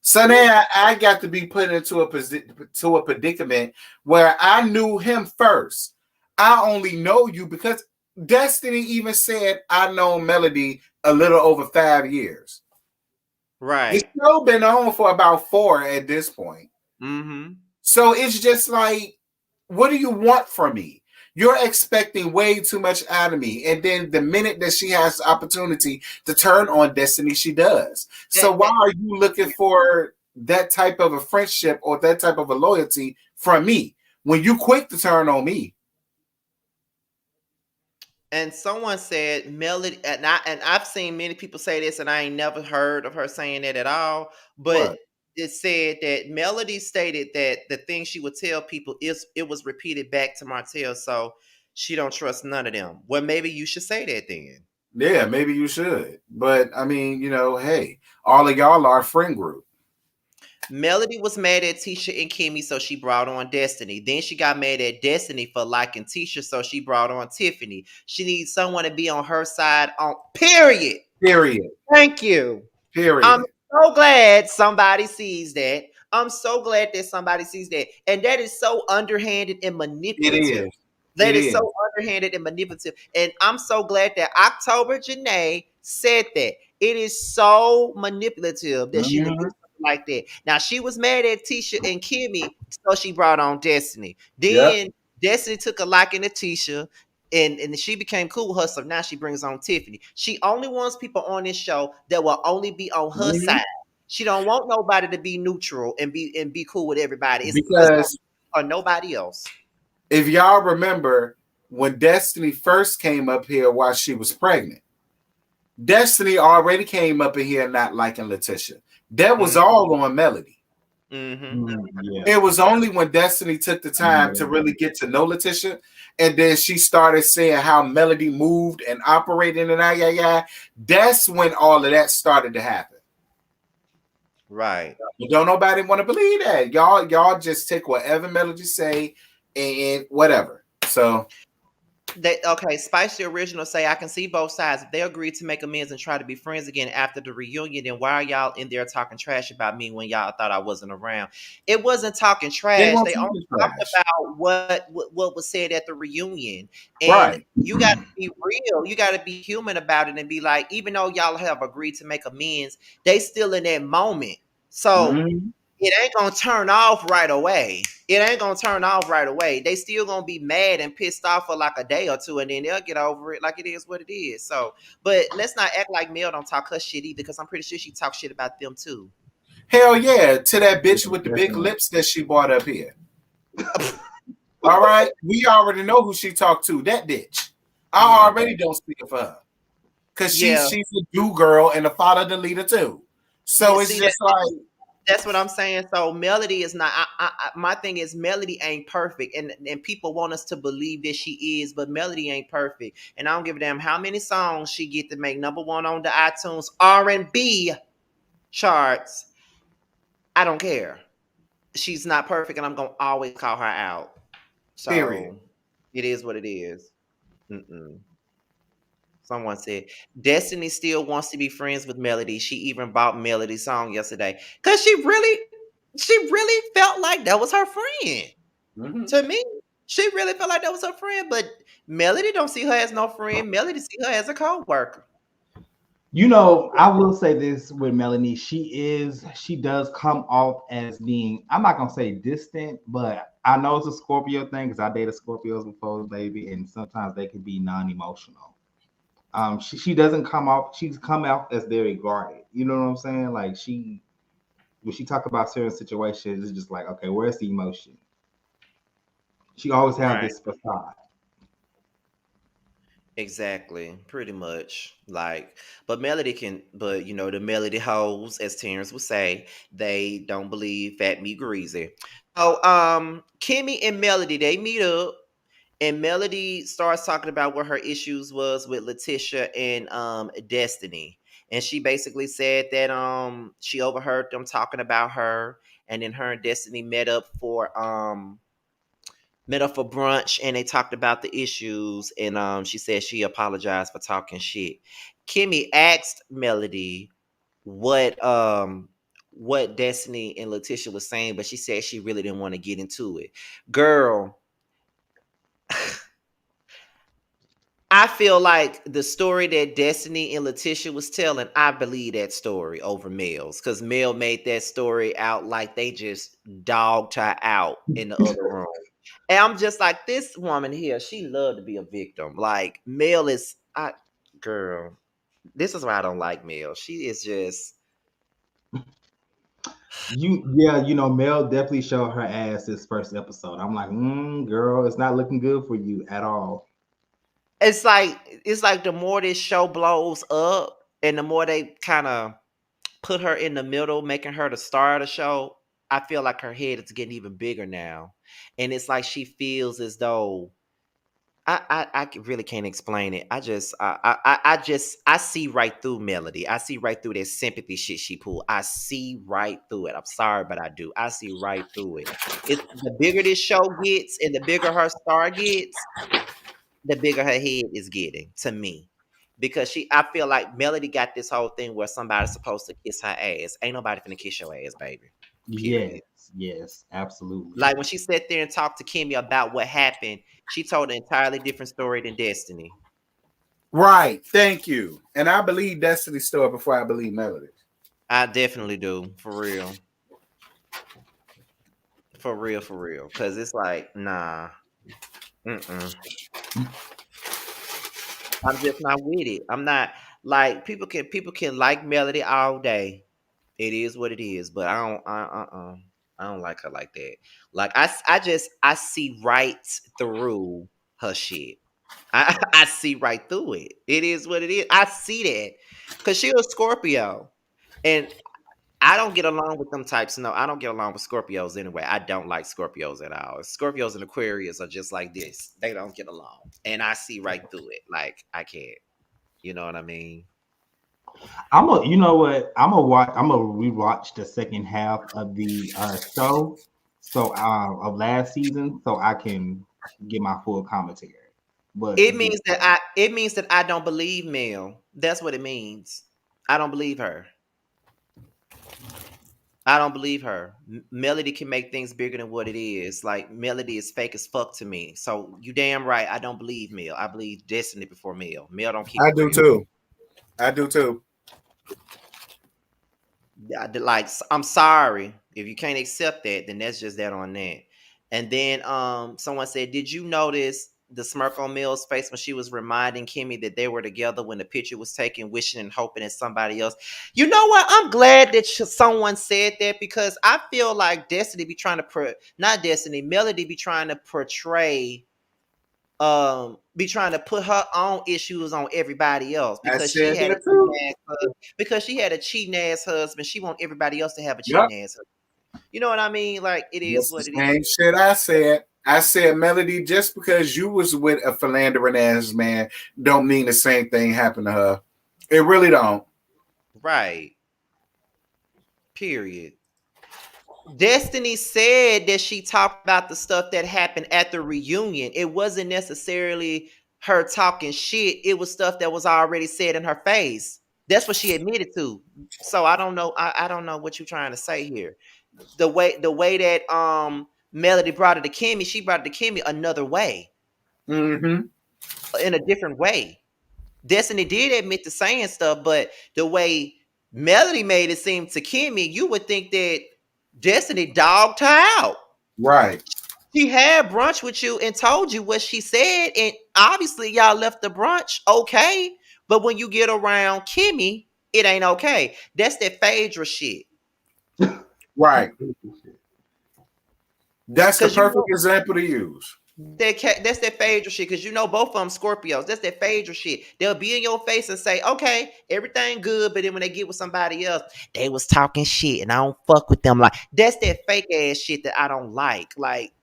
So then I got to be put into a predicament where I knew him first. I only know you because Destiny even said I know Melody a little over 5 years. It's Right. still been on for about 4 at this point. Mm-hmm. So it's just like, what do you want from me? You're expecting way too much out of me. And then the minute that she has the opportunity to turn on Destiny, she does. So why are you looking for that type of a friendship or that type of a loyalty from me when you quick to turn on me? And someone said Melody, and I've seen many people say this, and I ain't never heard of her saying it at all. But What? it said that Melody stated that the thing she would tell people is it was repeated back to Martell, so she don't trust none of them. Well, maybe you should say that then. Yeah, maybe you should. But I mean, hey, all of y'all are a friend group. Melody was mad at Tisha and Kimmy, so she brought on Destiny. Then she got mad at Destiny for liking Tisha, so she brought on Tiffany. She needs someone to be on her side on period. Period. Thank you. I'm Period. so glad somebody sees that. I'm so glad that somebody sees that. And that is so underhanded and It manipulative. is. That It is is. so underhanded and manipulative. And I'm so glad that October Janae said that. It is so manipulative that she would do Mm-hmm. something like that. Now, she was mad at Tisha and Kimmy, so she brought on Destiny. Yep. Then Destiny took a liking to Tisha, and she became cool with her. So now she brings on Tiffany. She only wants people on this show that will only be on her Mm-hmm. side. She don't want nobody to be neutral and be cool with everybody. It's on Because or nobody else. if y'all remember when Destiny first came up here while she was pregnant, Destiny already came up in here not liking Letitia. That was Mm, all on Melody. mm-hmm. Yeah. It was only when Destiny took the time to really get to know Letitia, and then she started saying how Melody moved and operated and that's when all of that started to happen. Right. But don't nobody want to believe that. Y'all just take whatever Melody say and whatever. So Okay, Spice the Original say I can see both sides. If they agree to make amends and try to be friends again after the reunion, then why are y'all in there talking trash about me when y'all thought I wasn't around? It wasn't talking they trash. want They to only talked trash. about what was said at the reunion. And Right. you gotta be real. You gotta be human about it and be like, even though y'all have agreed to make amends, they still in that moment. So Mm-hmm. it ain't gonna turn off right away. It ain't gonna turn off right away. They still gonna be mad and pissed off for like a day or two, and then they'll get over it. Like it is what it is. So, but let's not act like Mel don't talk her shit either, because I'm pretty sure she talks shit about them too. Hell yeah, to that bitch with the big Definitely. lips that she brought up here. All right, we already know who she talked to. That bitch. Oh I my already god. don't speak for her because Yeah. she's a do girl and a father the leader too. Yeah. So it's See that. just like, That's what I'm saying. So Melody is not. My thing is Melody ain't perfect, and people want us to believe that she is, but Melody ain't perfect. And I don't give a damn how many songs she get to make number one on the iTunes R&B charts. I don't care. She's not perfect, and I'm gonna always call her out. period. So it is what it is. Mm-mm. Someone said Destiny still wants to be friends with Melody. She even bought Melody's song yesterday because she really felt like that was her friend. Mm-hmm. To me, she really felt like that was her friend. But Melody don't see her as no friend. Melody see her as a co-worker. I will say this with Melanie. She does come off as being, I'm not gonna say distant, but I know it's a Scorpio thing because I dated Scorpios before, baby, and sometimes they can be non-emotional. She doesn't come off, she's come out as very guarded. You know what I'm saying? Like when she talk about certain situations, it's just like, okay, where's the emotion? She always has Right. this facade. Exactly, pretty much. Like, but Melody can, but the Melody hoes, as Terrence would say, they don't believe fat meat greasy. So, Kimmy and Melody, they meet up, and Melody starts talking about what her issues was with Letitia and Destiny. And she basically said that she overheard them talking about her, and then her and Destiny met up for brunch and they talked about the issues, and she said she apologized for talking shit. Kimmy asked Melody what Destiny and Letitia was saying, but she said she really didn't want to get into it. Girl, I feel like the story that Destiny and Letitia was telling, I believe that story over Mel's, because Mel made that story out like they just dogged her out in the other room. And I'm just like, this woman here, she loved to be a victim. Like, Mel is, girl, this is why I don't like Mel. She is just, Yeah, Mel definitely showed her ass this first episode. I'm like, girl, it's not looking good for you at all. it's like, the more this show blows up and the more they kind of put her in the middle, making her the star of the show, I feel like her head is getting even bigger now. And it's like she feels as though really can't explain it. I see right through Melody. I see right through that sympathy shit she pulled. I see right through it. I'm sorry, but I do. I see right through it. It's the bigger this show gets and the bigger her star gets, the bigger her head is getting to me. Because I feel like Melody got this whole thing where somebody's supposed to kiss her ass. Ain't nobody finna kiss your ass, baby. Yes, Period. yes, absolutely. Like when she sat there and talked to Kimmy about what happened, she told an entirely different story than Destiny. Right. Thank you. And I believe Destiny's story before I believe Melody. I definitely do, for real. For real, for real. Cause it's like, nah. Mm-mm. I'm just not with it. I'm not like people can like Melody all day. It is what it is, but I don't like her like that. Like I see right through her shit. I see right through it. It is what it is. I see that. Cause she was Scorpio. And I don't get along with them types. No, I don't get along with Scorpios anyway. I don't like Scorpios at all. Scorpios and Aquarius are just like this. They don't get along. And I see right through it. Like, I can't. You know what I mean? You know what? I'm gonna rewatch the second half of the show, so of last season, so I can get my full commentary. But yeah, It means that I don't believe Mel. That's what it means. I don't believe her. I don't believe her. Melody can make things bigger than what it is. Like, Melody is fake as fuck to me. So you damn right. I don't believe Mel. I believe Destiny before Mel. Mel don't keep I it do real. too. I do too. Like, I'm sorry if you can't accept that, then that's just that on that. And then someone said, did you notice the smirk on Mel's face when she was reminding Kimmy that they were together when the picture was taken, wishing and hoping that somebody else? You know what, I'm glad that someone said that, because I feel like Destiny be trying to not Destiny, Melody be trying to portray, be trying to put her own issues on everybody else, I because she said had a that too. cheating ass husband. She want everybody else to have a Yep. cheating ass husband. You know what I mean? Like, it is That's the what it same is. shit I said. I said, Melody, just because you was with a philandering ass man don't mean the same thing happened to her. It really don't. Right. Period. Destiny said that she talked about the stuff that happened at the reunion. It wasn't necessarily her talking shit. It was stuff that was already said in her face. That's what she admitted to. So I don't know. I don't know what you're trying to say here. The way that Melody brought it to Kimmy, she brought it to Kimmy another way, Mm-hmm. in a different way. Destiny did admit to saying stuff, but the way Melody made it seem to Kimmy, you would think that Destiny dogged her out. Right. She had brunch with you and told you what she said, and obviously y'all left the brunch okay. But when you get around Kimmy, it ain't okay. That's that Phaedra shit. Right. That's the Cause you perfect know example to use. that's that Phaedra shit. Cause you know both of them Scorpios. That's that Phaedra shit. They'll be in your face and say, "Okay, everything good," but then when they get with somebody else, they was talking shit, and I don't fuck with them. Like that's that fake ass shit that I don't like. Like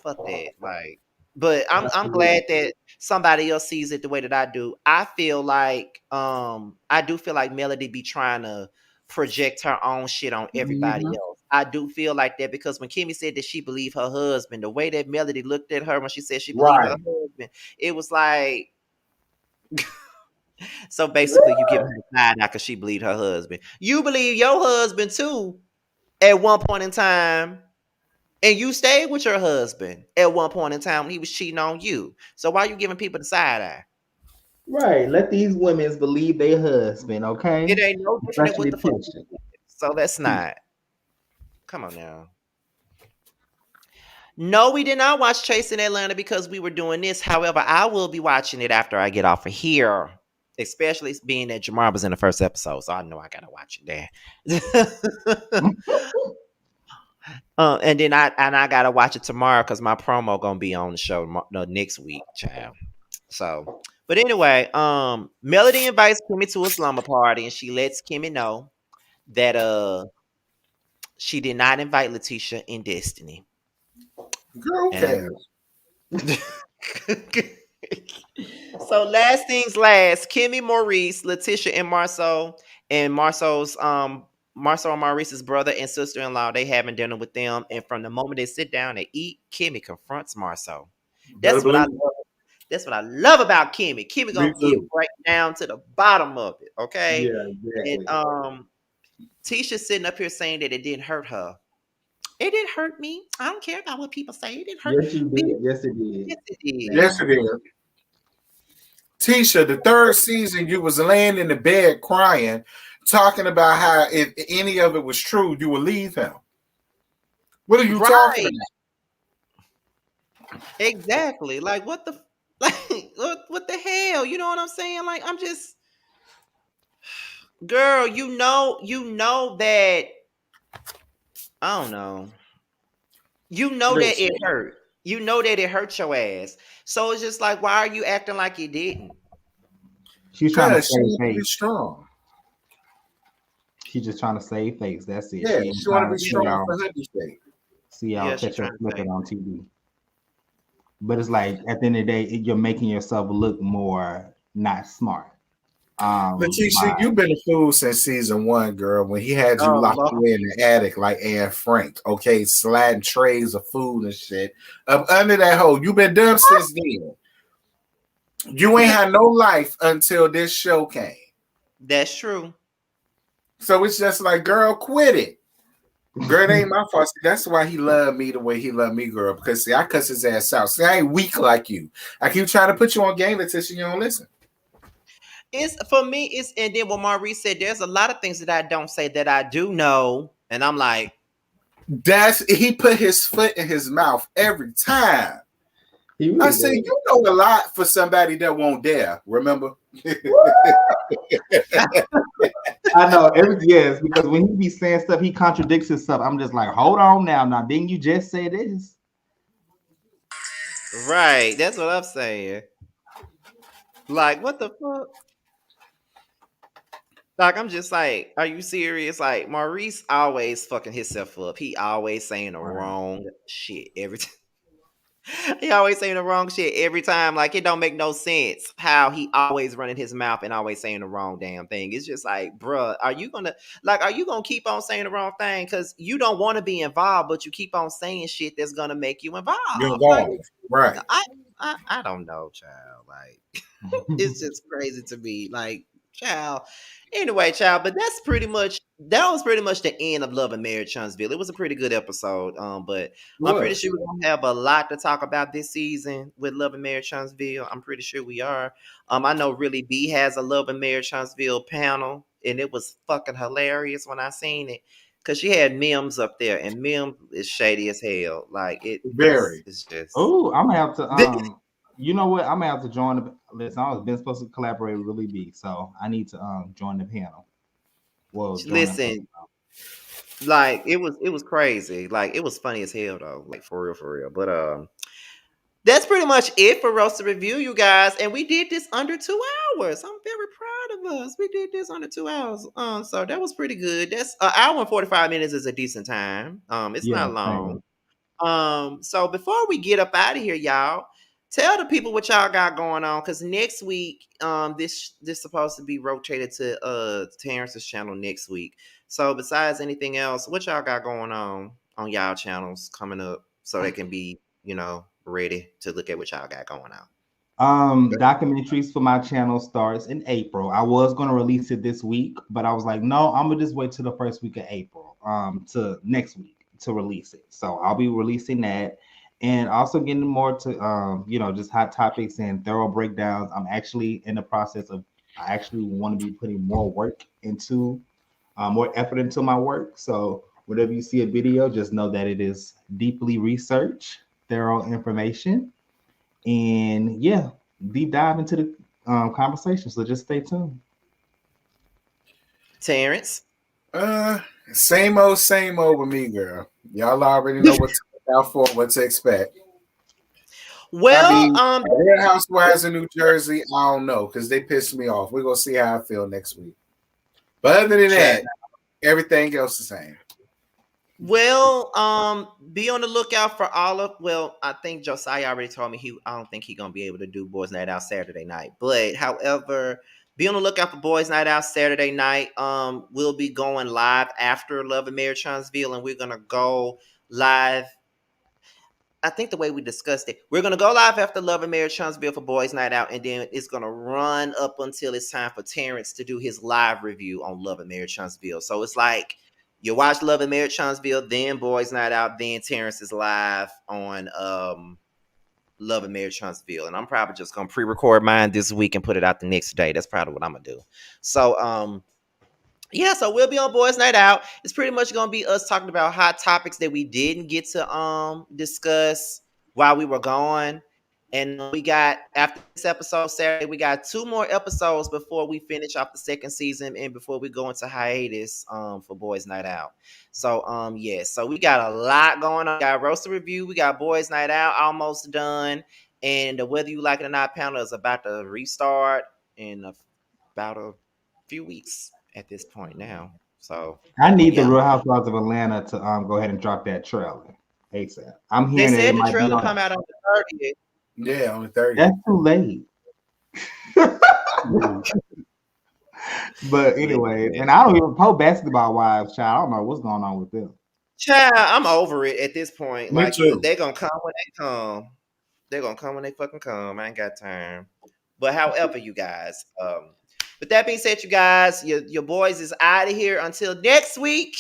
fuck that. Like, but I'm glad that somebody else sees it the way that I do. I feel like I do feel like Melody be trying to project her own shit on everybody Mhm. else. I do feel like that because when Kimmy said that she believed her husband, the way that Melody looked at her when she said she believed her Right. husband, it was like so basically you give her the side eye because she believed her husband. You believe your husband too at one point in time. And you stayed with your husband at one point in time when he was cheating on you. So why are you giving people the side eye? Right. Let these women believe their husband, It okay? ain't no different than what Especially the fuck. Tisha. So that's not. Come on now. No, we did not watch Chasing Atlanta because we were doing this. However, I will be watching it after I get off of here. Especially being that Jamar was in the first episode, so I know I gotta watch it there. And then I gotta watch it tomorrow because my promo gonna be on the show no, next week, child. So, but anyway, Melody invites Kimmy to a slumber party, and she lets Kimmy know that she did not invite Letitia and Destiny. Girl, who And cares? so last things last, Kimmy, Maurice, Letitia, and Marceau, and Marceau and Maurice's brother and sister-in-law, they having dinner with them. And from the moment they sit down and eat, Kimmy confronts Marceau. Better That's what I believe love. That's what I love about Kimmy. Kimmy it. Me gonna get too. right down to the bottom of it, okay? Yeah, And exactly. Tisha sitting up here saying that it didn't hurt her. It didn't hurt me. I don't care about what people say. It didn't hurt Yes, you me. did. Yes, it did. Yes, it did. Yes, it is. Tisha, the third season, you was laying in the bed crying, talking about how if any of it was true, you would leave him. What are you talking Right. about? Exactly. Like what the like what the hell? You know what I'm saying? Like I'm just girl, you know that I don't know. You know that it Listen, hurt. You know that it hurt your ass. So it's just like, why are you acting like you didn't? She's trying to because she save want to be face. strong. She's just trying to save face. That's it. Yeah, She ain't she want to trying be to see strong y'all for Honey's sake. Yeah, she catch her trying to say. flipping on TV. But it's like at the end of the day, you're making yourself look more not smart. Letitia, By you've been a fool since season one, girl, when he had you Oh locked Lord. away in the attic like Anne Frank, okay, sliding trays of food and shit. Up under that hole. You've been dumb since then. You ain't had no life until this show came. That's true. So it's just like, girl, quit it. Girl, it ain't my fault. See, that's why he loved me the way he loved me, girl. Because see, I cuss his ass out. See, I ain't weak like you. I keep trying to put you on game, Letitia. You don't listen. It's for me, it's and then what Maurice said, there's a lot of things that I don't say that I do know. And I'm like, That's he put his foot in his mouth every time. he I really say, does. you know a lot for somebody that won't dare. Remember? I know every yes, because when he be saying stuff, he contradicts himself. I'm just like, hold on now. Now, didn't you just say this? right, that's what I'm saying. Like, what the fuck? Like, I'm just like, are you serious? Like, Maurice always fucking himself up. He always saying the Right. wrong shit every time. He always saying the wrong shit every time. Like, it don't make no sense how he always running his mouth and always saying the wrong damn thing. It's just like, bruh, are you gonna keep on saying the wrong thing? Cause you don't want to be involved, but you keep on saying shit that's gonna make you You're involved. Like, wrong. Right. I don't know, child. Like, it's just crazy to me. Like, Child. Anyway, child, but that was pretty much the end of Love and Marriage Huntsville. It was a pretty good episode. But It I'm pretty was. sure we're gonna have a lot to talk about this season with Love and Marriage Huntsville. I'm pretty sure we are. I know Really B has a Love and Marriage Huntsville panel, and it was fucking hilarious when I seen it. Cause she had Mims up there, and Mims is shady as hell. Like Very. it's just Oh, I'm gonna have to you know what? I'm gonna have to join the listen. I was been supposed to collaborate with Really B, so I need to join the panel. Well, join the listen. Like it was crazy. Like it was funny as hell though. Like for real, for real. But that's pretty much it for roasted review, you guys. And we did this under 2 hours. I'm very proud of us. We did this under 2 hours. So that was pretty good. That's an hour and 45 minutes is a decent time. It's yeah, not long. same. So before we get up out of here, y'all, tell the people what y'all got going on. Cause next week, this supposed to be rotated to Terrence's channel next week. So besides anything else, what y'all got going on y'all channels coming up so they can be, ready to look at what y'all got going on. Documentaries for my channel starts in April. I was gonna release it this week, but I was like, no, I'm gonna just wait till the first week of April, to next week to release it. So I'll be releasing that, and also getting more to just hot topics and thorough breakdowns. I'm actually in the process of I actually want to be putting more work into more effort into my work. So whenever you see a video, just know that it is deeply researched, thorough information, and yeah, deep dive into the conversation. So just stay tuned. Terrence. Uh, same old with me, girl. Y'all already know what to look out for, what to expect. I Well, mean, Real Housewives in New Jersey, I don't know because they pissed me off. We're gonna see how I feel next week. But other than that, everything else the same. well, be on the lookout for all of. Well, I think Josiah already told me I don't think he's gonna be able to do Boys Night Out Saturday night. But however, be on the lookout for Boys Night Out Saturday night. We'll be going live after Love and Marriage Huntsville, and we're gonna go live. I think the way we discussed it, we're gonna go live after Love and Marriage Huntsville for Boys Night Out, and then it's gonna run up until it's time for Terrence to do his live review on Love and Marriage Huntsville. So it's like you watch Love and Marriage Huntsville, then Boys Night Out, then Terrence is live on Love and Marriage Huntsville, and I'm probably just gonna pre-record mine this week and put it out the next day. That's probably what I'm gonna do. So yeah, so we'll be on Boys Night Out. It's pretty much gonna be us talking about hot topics that we didn't get to discuss while we were gone. And we got after this episode Saturday, we got 2 more episodes before we finish off the second season and before we go into hiatus for Boys Night Out. So yeah, so we got a lot going on. We got Roaster Review, we got Boys Night Out almost done, and the Whether You Like It or Not panel is about to restart in about a few weeks at this point now. So I need the yeah, Real Housewives of Atlanta to go ahead and drop that trailer ASAP. I'm they hearing that it said the might be trailer on. come out on the 30th. Yeah, on the 30th. That's too late. But anyway, Listen, and I don't even pro basketball wives, child. I don't know what's going on with them. child, I'm over it at this point. Me Like too. they're gonna come when they come. They're gonna come when they fucking come. I ain't got time. But however, you guys, with that being said, you guys, your boys is out of here until next week.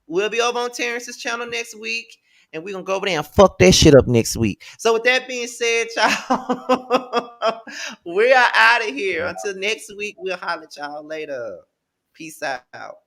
We'll be over on Terrence's channel next week, and we're gonna go over there and fuck that shit up next week. So with that being said, y'all, we are out of here. Until next week, we'll holler at y'all later. Peace out.